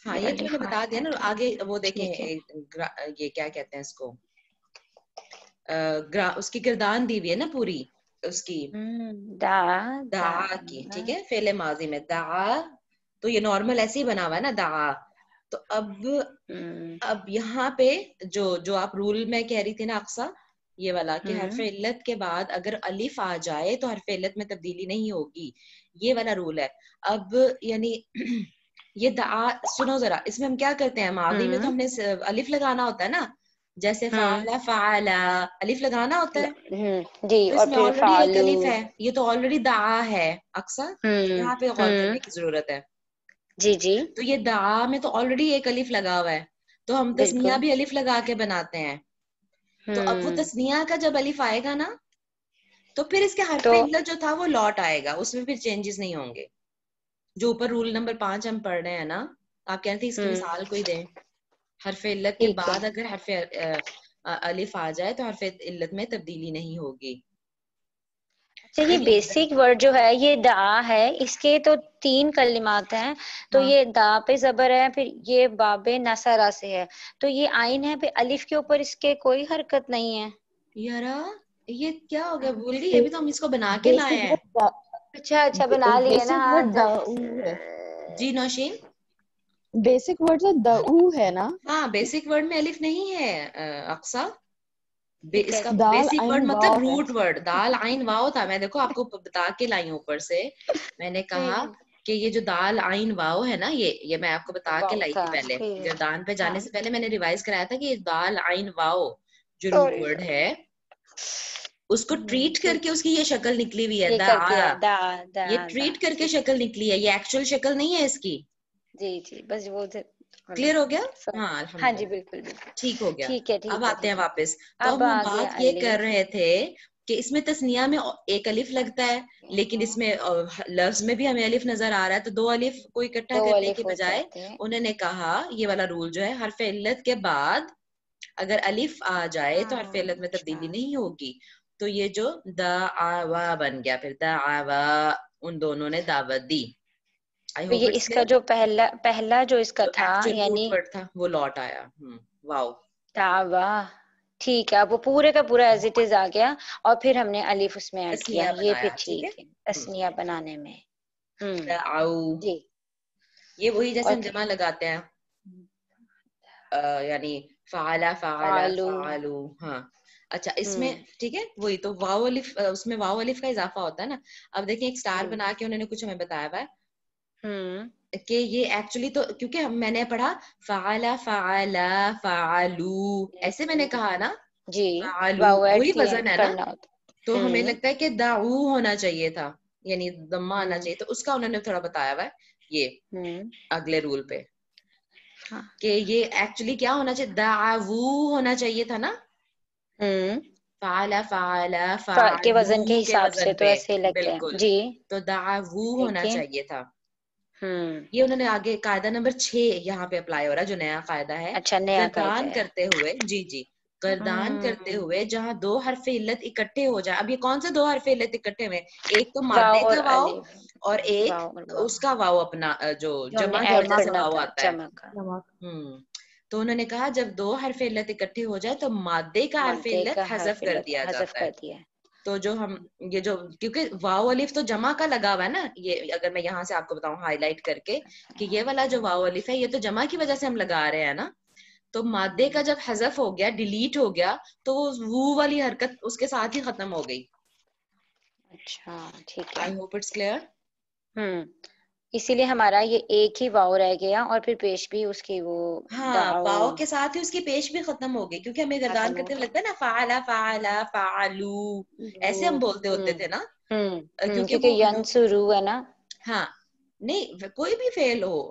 ہاں یہ تو میں نے بتا دیا نا. آگے وہ دیکھیں یہ کیا کہتے ہیں اس کو, اس کی گردان دی ہوئی ہے نا پوری اس کی, دعا کی, ٹھیک ہے, فعل ماضی میں دعا, تو یہ نارمل ایسے ہی بنا ہوا ہے نا دعا. تو اب یہاں پہ جو آپ رول میں کہہ رہی تھی نا اقصا, یہ والا کہ حرف علت کے بعد اگر الف آ جائے تو حرف علت میں تبدیلی نہیں ہوگی, یہ والا رول ہے. اب یعنی یہ دعا سنو ذرا, اس میں ہم کیا کرتے ہیں, ماضی میں تو ہم نے الف لگانا ہوتا ہے نا, جیسے فعلا فعلا الف لگانا ہوتا ہے, جی, تو اس اور میں پھر آلریڈی ایک الف ہے, یہ تو آلریڈی دعا ہے اکثر, یہاں پہ غور کرنے کی ضرورت ہے. جی جی, تو یہ دعا میں تو آلریڈی ایک الف لگا ہوا ہے, تو ہم تسنیہ بھی الف لگا کے بناتے ہیں. تو اب وہ تسنیہ کا جب الف آئے گا نا, تو پھر اس کے حرف علت جو تھا وہ لوٹ آئے گا, اس میں پھر چینجز نہیں ہوں گے. جو اوپر رول نمبر 5 ہم پڑھ رہے ہیں نا, آپ کہتے ہیں اس کی مثال کوئی دیں. حرف علت کے بعد اگر حرف الف آ جائے تو حرف علت میں تبدیلی نہیں ہوگی. اچھا یہ بیسک ورڈ جو ہے یہ دعا ہے, اس کے تو 3 کلمات ہیں, تو یہ دا پہ زبر ہے, پھر یہ باب نصرہ سے ہے, تو یہ عین ہے, پھر الف کے اوپر اس کے کوئی حرکت نہیں ہے. یارا یہ کیا ہو گیا, بھول گئی, ابھی تو ہم اس کو بنا کے لائے ہیں. اچھا بنا لیے نا. ہاں جی نوشین, بیسک ورڈ تو دعو ہے نا. ہاں بیسک ورڈ میں الف نہیں ہے اقصا, اس کا دال بیسک ورڈ عین مطلب واو ہے. روٹ ورڈ دال عین واو تھا. میں دیکھو آپ کو بتا کے لائی ہوں اوپر سے, میں نے کہا کہ یہ جو دال عین واو ہے نا, یہ میں آپ کو بتا کے لائی تھی پہلے, گردان پہ جانے سے پہلے میں نے ریوائز کرایا تھا کہ یہ دال عین واو جو روٹ ورڈ ہے, اس کو ٹریٹ کر کے اس کی یہ شکل نکلی ہوئی ہے دعا, یہ ٹریٹ کر کے شکل نکلی ہے, یہ ایکچوئل شکل نہیں ہے اس کی. جی جی, بس وہ کلیئر ہو گیا. ہاں ہاں الحمدللہ, جی بالکل بالکل ٹھیک ہو گیا. ٹھیک ہے. اب آتے ہیں واپس. تو اب ہم آگے بات یہ کر رہے تھے کہ اس میں تثنیہ میں ایک الف لگتا ہے, لیکن اس میں لفظ میں بھی ہمیں الف نظر آ رہا ہے, تو 2 الف کو اکٹھا کرنے کے بجائے انہوں نے کہا یہ والا رول جو ہے حرف علت کے بعد اگر الف آ جائے تو حرف علت میں تبدیلی نہیں ہوگی. تو یہ جو دعوا بن گیا, پھر دعوا, ان دونوں نے دعوت دی. یہ اس کا جو پہلا جو اس کا تھا یعنی تھا وہ لوٹ آیا. واو دعوا, ٹھیک ہے, اب وہ پورے کا پورا ایز اٹ از آ گیا, اور پھر ہم نے الف اس میں ایڈ کیا, یہ پھر ٹھیک ہے تسنیہ بنانے میں. جی, یہ وہی جیسے ہم جمع لگاتے ہیں, یعنی فعلا فعلا فعلو. ہاں اچھا, اس میں ٹھیک ہے وہی تو واو الف, اس میں واو الف کا اضافہ ہوتا ہے نا. اب دیکھیں ایک سٹار بنا کے انہوں نے کچھ ہمیں بتایا ہوا ہے کہ یہ ایکچولی تو کیونکہ میں نے پڑھا فعلا فعلا فعلو, ایسے میں نے کہا نا, جی فعلو وہی وزن ہے نا, تو ہمیں لگتا ہے کہ دعو ہونا چاہیے تھا, یعنی ضمہ آنا چاہیے, تو اس کا انہوں نے تھوڑا بتایا ہوا ہے یہ اگلے رول پہ, کہ یہ ایکچولی کیا ہونا چاہیے, دعو ہونا چاہیے تھا نا, فعلا فعلا کے وزن فعلو کے حساب سے وزن تو پہ, ایسے لگتے ہیں. بالکل, جی تو دعو ہونا چاہیے تھا. یہ ہوں انہوں نے آگے قاعدہ نمبر 6 یہاں پہ اپلائی ہو رہا ہے, جو نیا قاعدہ ہے, اچھا نیا قاعدہ گردان ہے. کرتے ہوئے, جی جی, گردان کرتے ہوئے جہاں 2 حرف علت اکٹھے ہو جائے. اب یہ کون سے 2 حرف علت اکٹھے ہوئے, ایک تو واو مادے اور کا واو, الف, اور ایک واو اور واو اس کا واو اپنا جو ہم نے جمع کی ایڈ وجہ سے کرنا واو تھا, آتا ہے. جمع کا. تو انہوں نے کہا جب 2 حرف علت اکٹھے ہو جائے تو مادے کا حرف مادے علت کا حذف حرف کر علت دیا حذف جاتا ہے. کر دیا ہے. تو جو ہم یہ جو کیونکہ واو الف تو جمع کا لگا ہوا ہے نا, یہ اگر میں یہاں سے آپ کو بتاؤں ہائی لائٹ کر کے کہ یہ والا جو واو الف ہے یہ تو جمع کی وجہ سے ہم لگا رہے ہیں نا, تو مادے کا جب حذف ہو گیا, ڈیلیٹ ہو گیا, تو وہ والی حرکت اس کے ساتھ ہی ختم ہو گئی. اچھا ٹھیک ہے. I hope it's clear. اسی لیے ہمارا یہ ایک ہی واو رہ گیا, اور پھر پیش بھی اس کی وہ ہاں واو کے ساتھ ہی اس کی پیش بھی ختم ہو گئی, کیونکہ ہمیں گردان ختم ہو کرتے گیا. لگتا ہے نا فعلا فعلا فعلو, ایسے ہم بولتے ہوتے تھے نا, کیونکہ ینسرو ہے نا. ہاں نہیں کوئی بھی فعل ہو,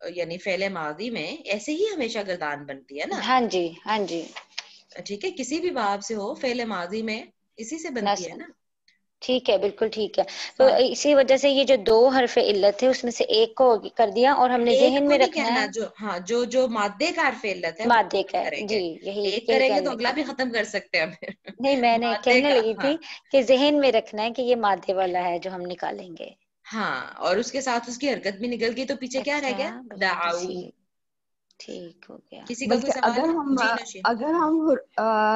یعنی فعل ماضی میں ایسے ہی ہمیشہ گردان بنتی ہے نا. ہاں جی ہاں جی ٹھیک ہے, کسی بھی باب سے ہو فعل ماضی میں اسی سے بنتی ہے نا. ٹھیک ہے بالکل ٹھیک ہے. تو اسی وجہ سے یہ جو 2 حرف علت ہے اس میں سے ایک کو کر دیا اور ہم نے ایک ذہن کو میں نہیں رکھنا کہنا, ہے. جو مادے کا حرف علت ہے وہ مادے کا کریں جی گے. یہی ایک یہی کریں گے تو کہنے اگلا بھی ختم کر سکتے ہیں پھر. نہیں میں نے مادے کہنے کا, لگی ہاں تھی کہ ذہن میں رکھنا ہے کہ یہ مادے والا ہے جو ہم نکالیں گے. ہاں, اور اس کے ساتھ اس کی حرکت بھی نکل گئی تو پیچھے کیا رہ اچھا گیا, بالکل دعو. ٹھیک ٹھیک ہو گیا. کسی کا کوئی بلکہ سوال ہے؟ جی نشین. اگر ہم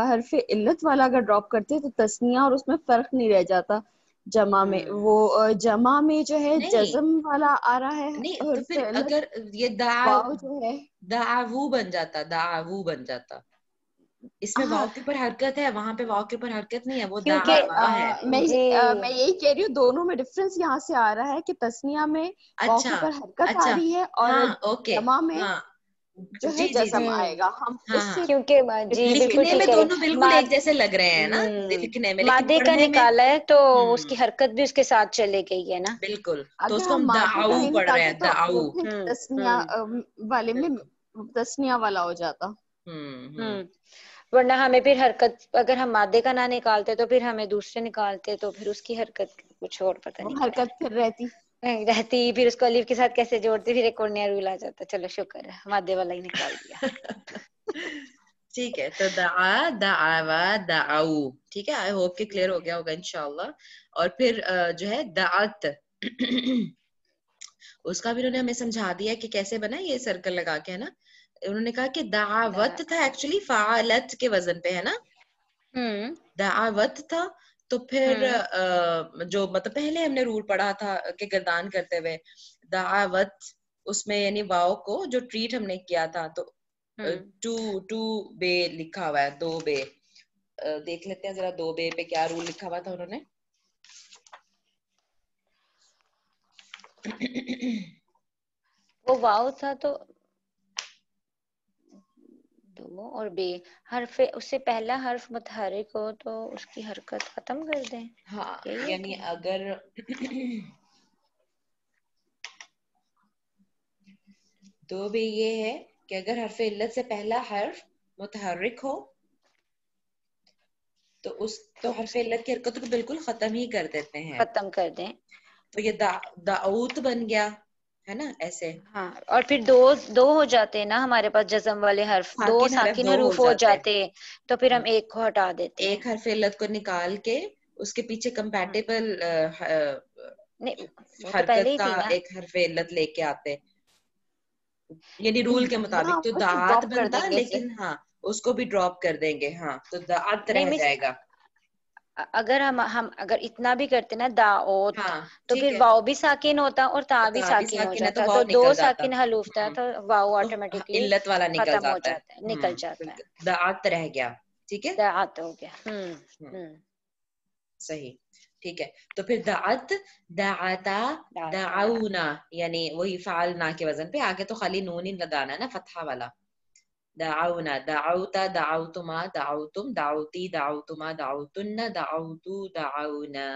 حرف علت والا اگر ڈراپ کرتے تو تثنیہ اور اس میں فرق نہیں رہ جاتا. جمع میں وہ جمع میں جو ہے نہیں جزم والا آ رہا ہے نہیں, تو حرف پھر علت, اگر یہ واو جو ہے دعو بن جاتا, دعو بن جاتا. اس میں واو کے اوپر حرکت ہے, وہاں پہ واو کے اوپر حرکت نہیں ہے, وہ کیونکہ دعوا ہے. میں جی یہی کہہ رہی ہوں, دونوں میں ڈفرنس یہاں سے آ رہا ہے کہ تثنیہ میں واو کے اچھا اوپر حرکت آ اچھا, رہی ہے اور ہاں اوکے, جمع میں ہاں جو ہے جی جی جی, جزم آئے گا. ہم ہاں اس ہاں, سے کیونکہ جی بالکل لکھنے میں ٹھیک ہے. دونوں بالکل ایک جیسے لگ رہے ہیں نا لکھنے میں, لیکن مادے کا پڑھنے میں نکالا ہے تو اس کی حرکت بھی اس کے ساتھ چلے گئی ہے نا. بالکل, تو اس اگر کو ہم مادے کا دعو نہیں پڑھ رہے نکالتے ہیں, تو وہ دعو. پھر تثنیہ والے میں بالکل. تثنیہ والا ہو جاتا. ورنہ ہمیں پھر حرکت, اگر ہم مادے کا نہ نکالتے تو پھر ہمیں دوسرے نکالتے تو پھر اس کی حرکت کچھ اور پتہ وہ نہیں کیا حرکت پھر رہتی رہتی, پھر اس کو الف کے ساتھ کیسے جوڑتے, پھر ایک اور نیا رول آ جاتا. چلو شکر ہے مادے والا ہی نکال دیا. ٹھیک ہے, تو دعا, دعوا, دعو. ٹھیک ہے, آئی ہوپ کہ کلیئر ہو گیا ہوگا انشاءاللہ. اور پھر جو ہے دعت, اس کا بھی انہوں نے ہمیں سمجھا دیا کہ کیسے بنا, یہ سرکل لگا کے ہے نا. انہوں نے کہا کہ دعوت تھا ایکچولی فعالت کے وزن پہ ہے نا, دعوت تھا. تو پھر جو مطلب پہلے ہم نے رول پڑھا تھا کہ گردان کرتے ہوئے دعوت, اس میں یعنی واو کو جو ٹریٹ ہم نے کیا تھا تو ٹو بے لکھا ہوا ہے, 2 بے. دیکھ لیتے ہیں ذرا 2 بے پہ کیا رول لکھا ہوا تھا انہوں نے. وہ واو تھا تو دو اور بے حرف, اس سے پہلا حرف متحرک ہو تو اس کی حرکت ختم کر دیں. ہاں یہی ہے یعنی کیا؟ اگر تو بھی یہ ہے کہ اگر حرف علت سے پہلا حرف متحرک ہو تو حرف علت کی حرکت کو بالکل ختم ہی کر دیتے ہیں. ختم کر دیں. تو یہ دعوت بن گیا ہے نا ایسے. ہاں, اور پھر دو ہو جاتے ہیں نا ہمارے پاس جزم والے حرف, 2 حرف ساکن دو حروف ہو جاتے, تو پھر ہم ہیں. ایک کو ہٹا دیتے ہیں. ایک حرف علت کو نکال کے اس کے پیچھے کمپیٹیبل نہیں وہ تو پہلے حرکت ہی کا تھی نا. ایک حرف علت لے کے آتے, یعنی رول کے یہاں مطابق تو اس کو دعات ڈراپ کر بنتا, دیں گے پھر. لیکن ہاں اس کو بھی ڈراپ کر دیں گے. ہاں, تو دعات نہیں رہ مس, جائے گا. اگر ہم اگر اتنا بھی کرتے نا دعوت, ہاں تو ٹھیک پھر ہے, واؤ بھی ساکن ہوتا اور تا بھی ساکن ہو ہے جاتا, تو واؤ 2 نکل جاتا. ساکن حروف تھا تو واؤ تو آٹومیٹکلی علت والا نکل ختم ہو جاتا جاتا ہے, نکل جاتا ہے. بالکل دعات رہ گیا. ٹھیک ہے, دعات ہو گیا. صحیح. ٹھیک ہے, تو پھر دعت, دعتا, دعونا, یعنی وہی فعل نا کے وزن پہ. آگے تو خالی نون ہی لگانا ہے نا فتحہ والا. دعونا, دعوتا, دعوتما, دعوتم, دعوتی, دعوتما, دعوتن, دعوتو, دعونا.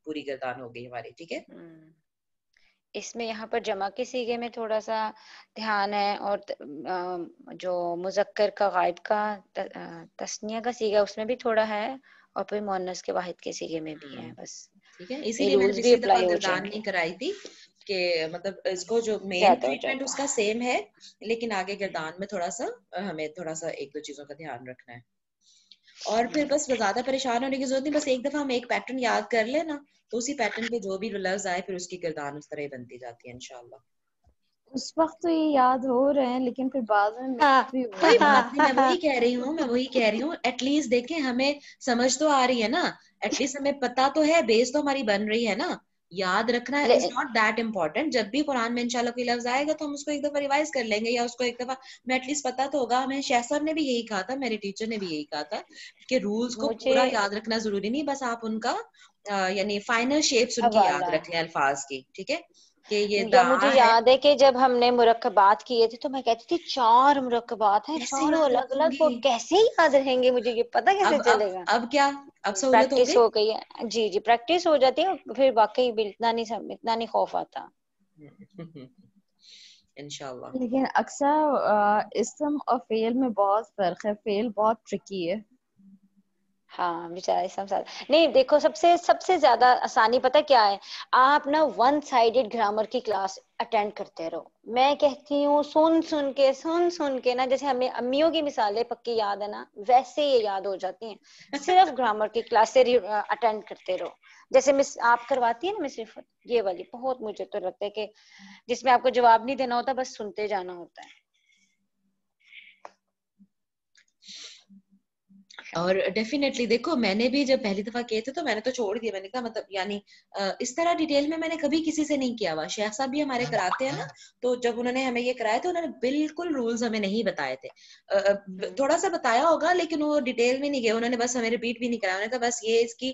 پوری گردان ہو گئی ہماری. ٹھیک ہے, اس میں یہاں پر جمع کے صیغے میں تھوڑا سا دھیان ہے, اور جو مذکر کا غائب کا تثنیہ کا صیغہ اس میں بھی تھوڑا ہے, اور پھر مؤنث کے واحد کے صیغے میں بھی ہے. بس ٹھیک ہے, اسی یہ لیے میں نے رولز بھی پچھلی دفعہ اپلائی ہو جائیں گردان گے. نہیں کرائی تھی کہ مطلب اس کو جو مین زیادہ ہو ٹریٹمنٹ جاتا اس کا سیم ہے, لیکن آگے گردان میں تھوڑا سا ہمیں تھوڑا سا 1-2 چیزوں کا دھیان رکھنا ہے. اور پھر بس زیادہ پریشان ہونے کی ضرورت نہیں, بس ایک دفعہ ہم ایک پیٹرن یاد کر لیں نا, تو اسی پیٹرن پہ جو بھی لفظ آئے پھر اس کی گردان اس طرح ہی بنتی جاتی ہے انشاءاللہ. اس وقت تو یہ یاد ہو رہے ہیں لیکن پھر بعد میں ہاں مس بھی ہو کوئی رہے ہیں. بات نہیں, میں وہی کہہ رہی ہوں ایٹ لیسٹ دیکھیں ہمیں سمجھ تو آ رہی ہے نا, ایٹ لیسٹ ہمیں پتا تو ہے, بیس تو ہماری بن رہی ہے نا. یاد رکھنا از ناٹ دیٹ امپورٹنٹ. جب بھی قرآن میں انشاءاللہ کوئی لفظ آئے گا تو ہم اس کو ایک دفعہ ریوائز کر لیں گے, یا اس کو ایک دفعہ میں ایٹ لیسٹ پتا تو ہوگا. ہمیں شیخ صاحب نے بھی یہی کہا تھا, میرے ٹیچر نے بھی یہی کہا تھا کہ رولز کو مجھے پورا یاد رکھنا ضروری نہیں, بس آپ ان کا یعنی فائنل شیپس ان کی یاد حوالہ, رکھ لیں الفاظ کی. ٹھیک ہے, کہ یہ یا مجھے دعا ہے یاد ہے کہ جب ہم نے مرکبات کیے تھے تو میں کہتی تھی 4 مرکبات ہیں, کیسے چاروں یاد الگ رکھوں الگ, گی. وہ کیسے ہی یاد رہیں گے, مجھے یہ پتا کیسے چلے گا. اب کیا, اب سہولت پریکٹس ہو گئی ہے. جی جی پریکٹس ہو جاتی ہے, پھر واقعی اتنا نہیں خوف آتا. انشاءاللہ. لیکن اکثر اسم اور فعل میں بہت فرق ہے, فعل بہت ٹرکی ہے. ہاں بیچارے سب نہیں. دیکھو سب سے زیادہ آسانی پتہ کیا ہے, آپ نا ون سائیڈڈ گرامر کی کلاس اٹینڈ کرتے رہو. میں کہتی ہوں سن کے نا, جیسے ہمیں امیوں کی مثالیں پکی یاد ہے نا, ویسے یہ یاد ہو جاتی ہیں. صرف گرامر کی کلاس سے اٹینڈ کرتے رہو. جیسے مس آپ کرواتی ہیں نا مس رفت, یہ والی بہت مجھے تو لگتا ہے کہ جس میں آپ کو جواب نہیں دینا ہوتا, بس سنتے جانا ہوتا ہے. اور ڈیفینیٹلی دیکھو میں نے بھی جب پہلی دفعہ کیے تھے تو میں نے تو چھوڑ دیا. میں نے کہا مطلب یعنی اس طرح ڈیٹیل میں نے کبھی کسی سے نہیں کیا ہوا. شیخ صاحب بھی ہمارے کراتے ہیں نا, تو جب انہوں نے ہمیں یہ کرایا تو انہوں نے بالکل رولز ہمیں نہیں بتائے تھے. تھوڑا سا بتایا ہوگا لیکن وہ ڈیٹیل میں نہیں گئے. انہوں نے بس ہمیں ریپیٹ بھی نہیں کرایا. انہوں نے کہا بس یہ اس کی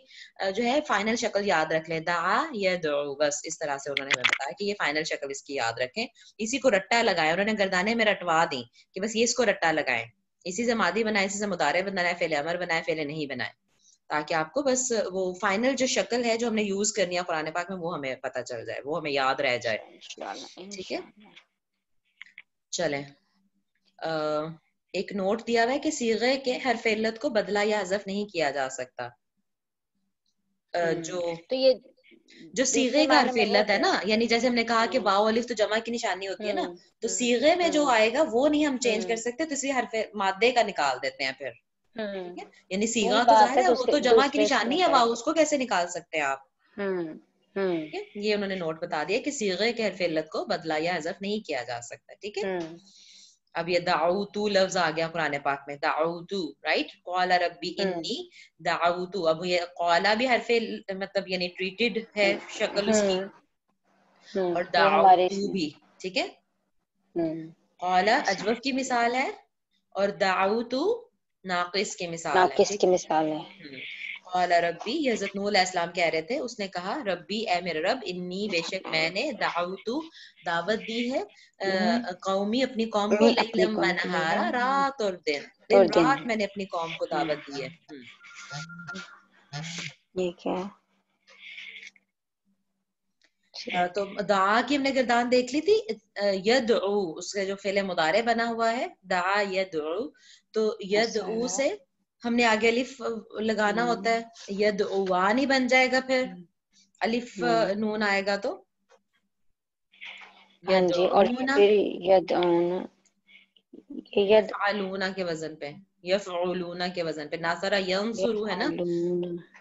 جو ہے فائنل شکل یاد رکھ لیں, دعا یا دعو, بس اس طرح سے انہوں نے ہمیں بتایا کہ یہ فائنل شکل اس کی یاد رکھیں. اسی کو رٹا لگائیں. انہوں نے گردانے میں رٹوا دی کہ بس یہ اس کو رٹا لگائیں, اسی سے ماضی بنائے, اسی سے مضارع بنائے, فعل امر بنائے, فعل نہیں بنائے, تاکہ آپ کو بس وہ فائنل جو شکل ہے جو ہم نے یوز کرنی ہے قرآن پاک میں وہ ہمیں پتہ چل جائے, وہ ہمیں یاد رہ جائے. ٹھیک ہے, چلیں. ایک نوٹ دیا ہوا ہے کہ صیغے کے حرف علت کو بدلا یا حذف نہیں کیا جا سکتا. جو صیغے کا حرف علت ہے نا, یعنی جیسے ہم نے کہا کہ واو الف تو جمع کی نشانی ہوتی ہے نا, تو صیغے میں جو آئے گا وہ نہیں ہم چینج کر سکتے, تو اسی حرف مادے کا نکال دیتے ہیں پھر. ٹھیک ہے, یعنی صیغہ تو ظاہر ہے وہ تو جمع کی نشانی ہے, واو اس کو کیسے نکال سکتے ہیں آپ. ٹھیک ہے, یہ انہوں نے نوٹ بتا دیا کہ صیغے کے حرف علت کو بدلا یا حذف نہیں کیا جا سکتا. ٹھیک ہے, اب یہ دعوتو لفظ آ گیا قرآن پاک میں, دعوتو, رائٹ, قال ربی انی دعوتو. اب یہ قالا بھی حرف مطلب یعنی ٹریٹڈ ہے شکل اس کی, اور دعوتو بھی. ٹھیک ہے, قالا اجوف کی مثال ہے اور دعوتو ناقص کی مثال ہے. ناقص کی مثال ہے. قال ربی, یہ حضرت نوح علیہ السلام کہہ رہے تھے, اس نے کہا ربی اے میرے رب, انی بے شک میں نے دعوتو دعوت دی ہے قومی اپنی قوم کو, لیلم و نہارا, رات اور دن رات میں نے اپنی قوم کو دعوت دی ہے. ٹھیک ہے, تو دعا کی ہم نے گردان دیکھ لی تھی. یدعو, اس کا جو فعل مضارع بنا ہوا ہے دعا یدعو, تو یدعو سے ہم نے آگے الف لگانا ہوتا ہے, یدعوان ہی بن جائے گا, پھر الف نون آئے گا تو یدعونا, یفعلون کے وزن پہ, یفعلون کے وزن پہ. ناصر ینصرو ہے نا,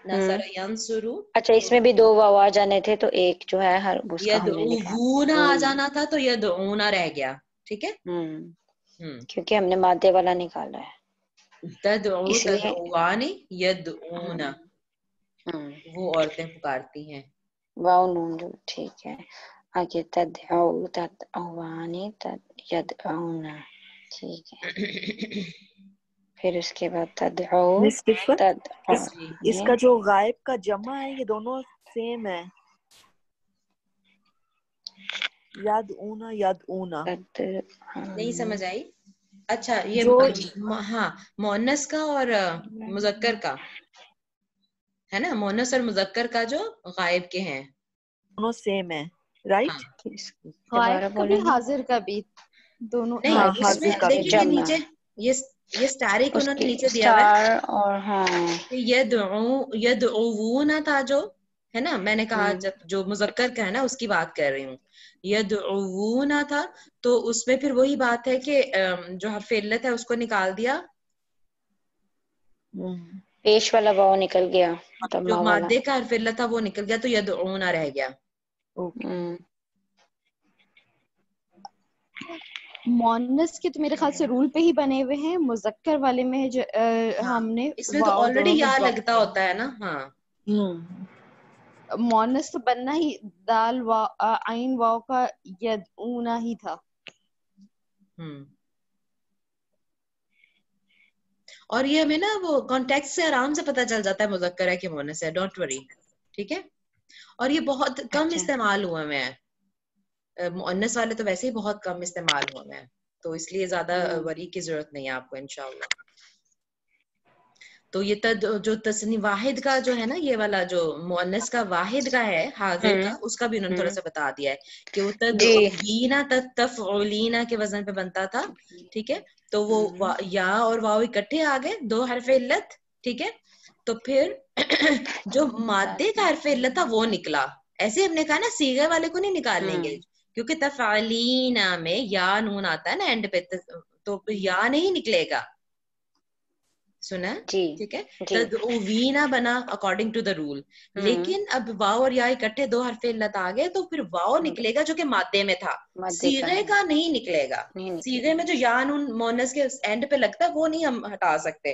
ناصر ینصرو. اچھا, اس میں بھی دو واو آ جانے تھے تو ایک جو ہے ہر اس کا ہم نے یدعونا آ جانا تھا تو یدعونا رہ گیا. ٹھیک ہے, کیونکہ ہم نے مادے والا نکالا ہے. تدعو تدعوانی یدعونا, وہ عورتیں پکارتی ہیں. واو نون, ٹھیک ہے. آگے تدعو تدعوانی یدعونا, ٹھیک ہے. پھر اس کے بعد تدعو اس کا جو غائب کا جمع ہے یہ دونوں سیم ہے, یدعونا یدعونا. نہیں سمجھ آئی؟ اچھا, یہ ہاں مؤنث کا اور مذکر کا ہے نا, مؤنث اور مذکر کا جو غائب کے ہیں دونوں سیم ہے, رائٹ. غائب کا بھی حاضر کا بھی دونوں. نہیں, اس میں دیکھیں یہ نیچے یہ اسٹار کو انہوں نے نیچے دیا ہوا ہے, اور ہاں یدعونا تھا جو ہے نا, میں نے کہا جب جو مذکر کا ہے نا اس کی بات کر رہی ہوں. یدعونا تھا تو اس میں پھر وہی بات ہے کہ جو حرف علت ہے اس کو نکال دیا, پیش والا واو نکل گیا, جو مادے کا حرف علت تھا وہ نکل گیا, تو یدعونا رہ گیا. مؤنث کے تو میرے خیال سے رول پہ ہی بنے ہوئے ہیں, مذکر والے میں جو ہم نے اس میں تو آلریڈی یا لگتا ہوتا ہے نا. ہاں, مؤنث تو بننا ہی دال عین واو کا یدعونا ہی تھا. اور یہ ہمیں نا وہ کانٹیکسٹ سے آرام سے پتہ چل جاتا ہے مذکر ہے کہ مؤنث ہے, ڈونٹ وری. ٹھیک ہے, اور یہ بہت کم استعمال ہوا میں ہے, مؤنث والے تو ویسے ہی بہت کم استعمال ہوا میں ہے, تو اس لیے زیادہ وری کی ضرورت نہیں ہے آپ کو انشاءاللہ. تو یہ جو تسنی واحد کا جو ہے نا یہ والا جو مؤنث کا واحد کا ہے حاضر کا اس کا بھی انہوں نے تھوڑا سا بتا دیا ہے کہ وہ تدعوینا تفعلینا کے وزن پہ بنتا تھا. ٹھیک ہے, تو وہ یا اور واو اکٹھے آ گئے 2 حرف علت. ٹھیک ہے, تو پھر جو مادے کا حرف علت تھا وہ نکلا. ایسے ہم نے کہا نا صیغے والے کو نہیں نکال لیں گے کیونکہ تفعلینا میں یا نون آتا ہے نا اینڈ پہ, تو یا نہیں نکلے گا. سنا ٹھیک ہے, تدعوینا بنا اکارڈنگ ٹو دا رول. لیکن اب واو اور یا اکٹھے 2 حرف علت آ گئے تو پھر واو نکلے گا جو کہ مادے میں تھا, صیغے کا نہیں نکلے گا. صیغے میں جو یا نون مؤنث کے اینڈ پہ لگتا ہے وہ نہیں ہم ہٹا سکتے.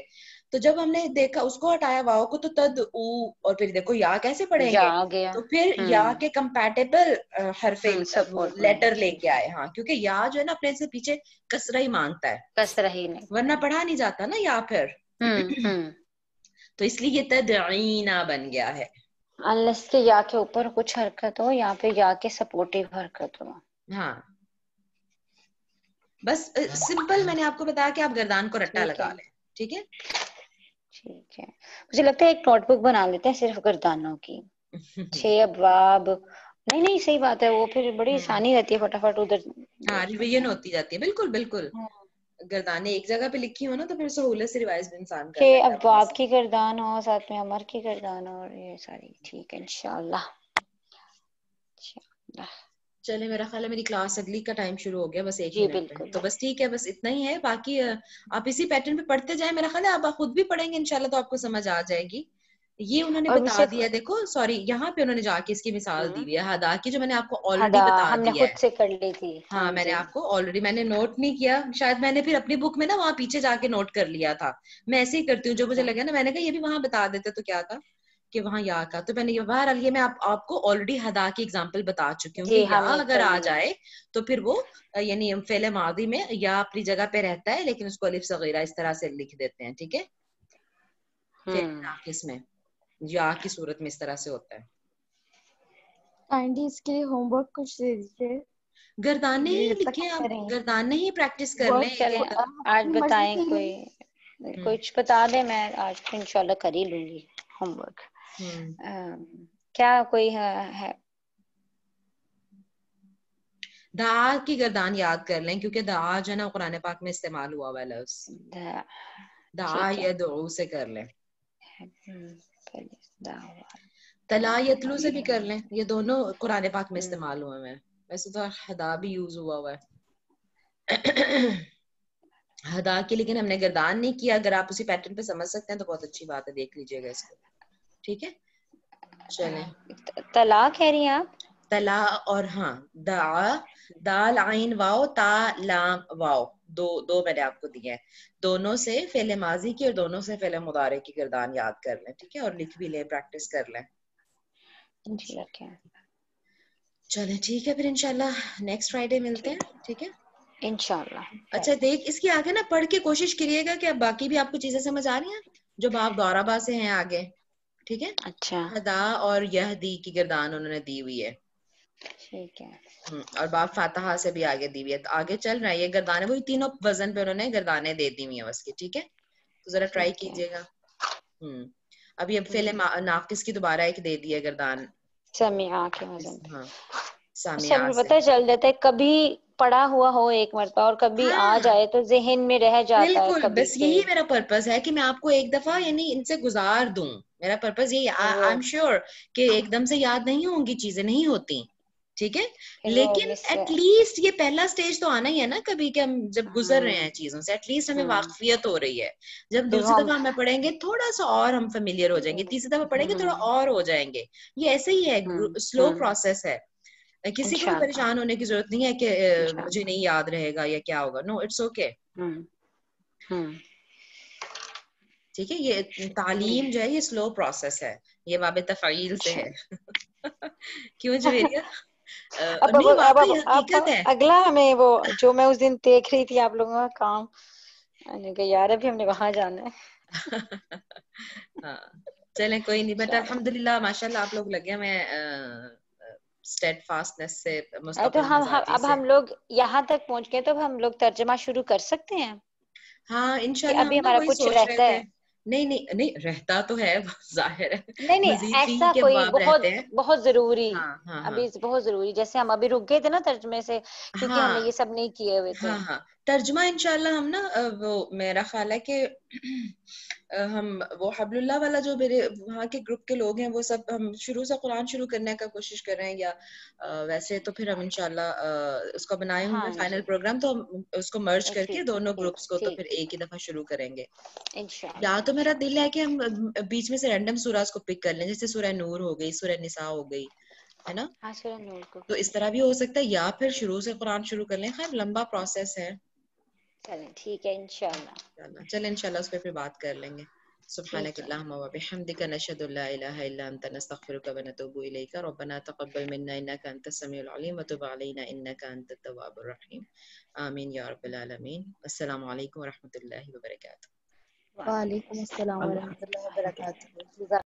تو جب ہم نے دیکھا اس کو ہٹایا واو کو تو تدعو, اور پھر دیکھو یا کیسے پڑھیں گے, تو پھر یا کے کمپیٹیبل حرف لیٹر لے کے آئے. ہاں, کیونکہ یا جو ہے نا اپنے سے پیچھے کسرہ ہی مانگتا ہے, کسرہ ہی نہیں, ورنہ پڑھا نہیں جاتا نا یا پھر. تو اس لیے یہ تدعینا بن گیا ہے. انلیس کے یا کے اوپر کچھ حرکت ہو یا پھر یا کے سپورٹیو حرکت ہو. ہاں, بس سمپل میں نے آپ کو بتایا کہ آپ گردان کو رٹا لگا لیں. ٹھیک ہے, ٹھیک ہے. مجھے لگتا ہے ایک نوٹ بک بنا لیتے ہیں صرف گردانوں کی, 6 ابواب. نہیں صحیح بات ہے, وہ پھر بڑی آسانی رہتی ہے, فٹافٹ ادھر. ہاں, ریویژن ہوتی جاتی ہے. بالکل بالکل, گردانیں ایک جگہ پہ لکھی ہو نا تو پھر سہولت سے ریوائز بھی انسان کر 6 لیتا ہے. ابواب کی گردان ہو, ساتھ میں عمر کی گردان ہو, اور یہ ساری. ٹھیک ہے انشاءاللہ. چلے, میرا خیال ہے میری کلاس اگلی کا ٹائم شروع ہو گیا, بس 1 جی منٹ پہ. بالکل, تو بس ٹھیک ہے, بس اتنا ہی ہے. باقی آپ اسی پیٹرن پہ پڑھتے جائیں. میرا خیال ہے آپ خود بھی پڑھیں گے انشاءاللہ تو آپ کو سمجھ آ جائے گی. یہ انہوں نے بتا دیا, دیکھو سوری یہاں پہ انہوں نے جا کے اس کی مثال دی ہوئی ہے ہدا کی, جو میں نے آپ کو آلریڈی بتا ہم نے دیا ہے. خود سے کر لی تھی. ہاں, میں نے آپ کو آلریڈی, میں نے نوٹ نہیں کیا شاید, میں نے پھر اپنی بک میں نا وہاں پیچھے جا کے نوٹ کر لیا تھا. میں ایسے ہی کرتی ہوں, جو مجھے لگا نا میں نے کہا یہ بھی وہاں بتا دیتے تو کیا تھا کہ وہاں یا کا. تو میں نے بہرحال یہ میں آپ کو آلریڈی ہدا کی اگزامپل بتا چکی ہوں کہ یا اگر آ جائے تو پھر وہ یعنی فعل ماضی میں یا اپنی جگہ پہ رہتا ہے, لیکن اس کو الف صغیرہ اس طرح سے لکھ دیتے ہیں. ٹھیک ہے, فعل ناقص میں یا کی صورت میں اس طرح سے ہوتا ہے. آئندی اس کے لیے ہوم ورک کچھ دے دیجیے. گردانے ہی لکھیں, آپ گردانے ہی پریکٹس کر لیں. چلیں آج بتائیں, کوئی کچھ بتا دیں, میں آج انشاءاللہ کر ہی لوں گی ہوم ورک. کیا کوئی ہے دعا کی گردان یاد کر لیں, کیونکہ دعا جو ہے نا قرآن پاک میں استعمال ہوا ہوا ہے لفظ. دعا یا دعو سے کر لیں. تلا یتلو سے بھی کر لیں, یہ دونوں قرآن پاک میں استعمال ہوئے ہیں. ویسے تو ہدا بھی یوز ہوا ہوا ہے ہدا کی, لیکن ہم نے گردان نہیں کیا. اگر آپ اسی پیٹرن پہ سمجھ سکتے ہیں تو بہت اچھی بات ہے, دیکھ لیجیے گا اس کو. ٹھیک ہے, چلیں. طلا کہہ رہی ہیں آپ؟ تلا اور ہاں دعا, دال عین واو تا لام واو, دو میں نے آپ کو دیے ہیں. دونوں سے فعل ماضی کی اور دونوں سے فعل مضارع کی گردان یاد کر لیں. ٹھیک ہے, اور لکھ بھی لیں, پریکٹس کر لیں. ٹھیک ہے, چلیں ٹھیک ہے, پھر انشاءاللہ نیکسٹ فرائیڈے ملتے ہیں. ٹھیک ہے انشاءاللہ. اچھا, دیکھ اس کی آگے نا پڑھ کے کوشش کریے گا کہ اب باقی بھی آپ کو چیزیں سمجھ آ رہی ہیں جو باب دورہ سے ہیں آگے. ٹھیک ہے, اچھا ہدا اور یہدی کی گردان انہوں نے دی ہوئی ہے. ٹھیک ہے, اور باب فاتحہ سے بھی آگے دی ہوئی ہے. آگے چل رہا ہے یہ گردانے, وہی تینوں وزن پہ انہوں نے گردانے دے دی ہوئی ہیں اس کی. ٹھیک ہے, تو ذرا ٹرائی کیجیے گا. ابھی اب فعل ناقص کی دوبارہ ایک دے دی ہے گردان. سمیعہ کے وزن ہاں, پہ سب سامعہ سے. پتہ چل جاتا ہے, کبھی پڑا ہوا ہو ایک مرتبہ اور کبھی آ ہاں جائے تو ذہن میں رہ جاتا ہے بالکل, کبھی بس کہ یہی میرا پرپز ہے کہ میں آپ کو ایک دفعہ یعنی ان سے گزار دوں. میرا پرپز یہی, آئی ایم شیور کہ ایک دم سے یاد نہیں ہوں گی چیزیں, نہیں ہوتی. ٹھیک ہے, لیکن ایٹ لیسٹ یہ پہلا سٹیج تو آنا ہی ہے نا کبھی, کہ ہم جب گزر رہے ہیں چیزوں سے ایٹ لیسٹ ہمیں واقفیت ہو رہی ہے. جب دوسری دفعہ ہمیں پڑھیں گے تھوڑا سا اور ہم فیملیئر ہو جائیں گے, تیسری دفعہ پڑھیں گے تھوڑا اور ہو جائیں گے. یہ ایسے ہی ہے, سلو پروسیس ہے. کسی کو بھی پریشان ہونے کی ضرورت نہیں ہے کہ مجھے نہیں یاد رہے گا یا کیا ہوگا. نو, اٹس اوکے. ٹھیک ہے, یہ تعلیم جو ہے یہ سلو پروسیس ہے, یہ باب تفعیل سے ہے. کیوں جویریہ, نہیں واقعی حقیقت ہے. اگلا ہمیں وہ جو میں اس دن دیکھ رہی تھی آپ لوگوں کا کام, میں نے کہا یار ابھی ہم نے وہاں جانا ہے. ہاں چلیں کوئی نہیں, بٹ الحمدللہ ماشاءاللہ آپ لوگ لگے ہوئے اسٹیڈ فاسٹنس سے, تو مستقل ہم مزاجی اب سے. ہم لوگ یہاں تک پہنچ گئے تو ہم لوگ ترجمہ شروع کر سکتے ہیں ہاں کہ انشاءاللہ, ہم ابھی نا ہمارا وہی کچھ سوچ رہے رہتا تھے. ہے؟ نہیں رہتا تو ہے ظاہر ہے, نہیں ایسا کوئی بہت ضروری ابھی بہت ضروری, جیسے ہم ابھی رک گئے تھے نا ترجمے سے کیونکہ ہم نے یہ سب نہیں کیے ہوئے تھے. ہاں ترجمہ انشاءاللہ ہم نا وہ میرا خیال ہے کہ ہم وہ حبل اللہ والا جو میرے وہاں کے گروپ کے لوگ ہیں وہ سب ہم شروع سے قرآن شروع کرنے کا کوشش کر رہے ہیں, یا ویسے تو پھر ہم انشاءاللہ اس کو بنائے ہوں گے فائنل پروگرام, تو ہم اس کو مرج کر کے دونوں گروپس کو تو پھر ایک ہی دفعہ شروع کریں گے. یا تو میرا دل ہے کہ ہم بیچ میں سے رینڈم سوراز کو پک کر لیں, جیسے سورہ نور ہو گئی, سورہ نساء ہو گئی, ہے نا, تو اس طرح بھی ہو سکتا ہے, یا پھر شروع سے قرآن شروع کر لیں. خیر لمبا پروسیس ہے. چلیں ٹھیک ہے انشاءاللہ. چلیں انشاءاللہ اس پہ پھر بات کر لیں گے. سبحانك اللهم وبحمدك نشهد ان لا اله الا انت نستغفرك ونتوب اليك. ربنا تقبل منا انك انت السميع العليم وتب علينا انك انت التواب الرحيم. آمین یا رب العالمین. السلام علیکم ورحمۃ اللہ وبرکاتہ. وعلیکم السلام ورحمۃ اللہ وبرکاتہ.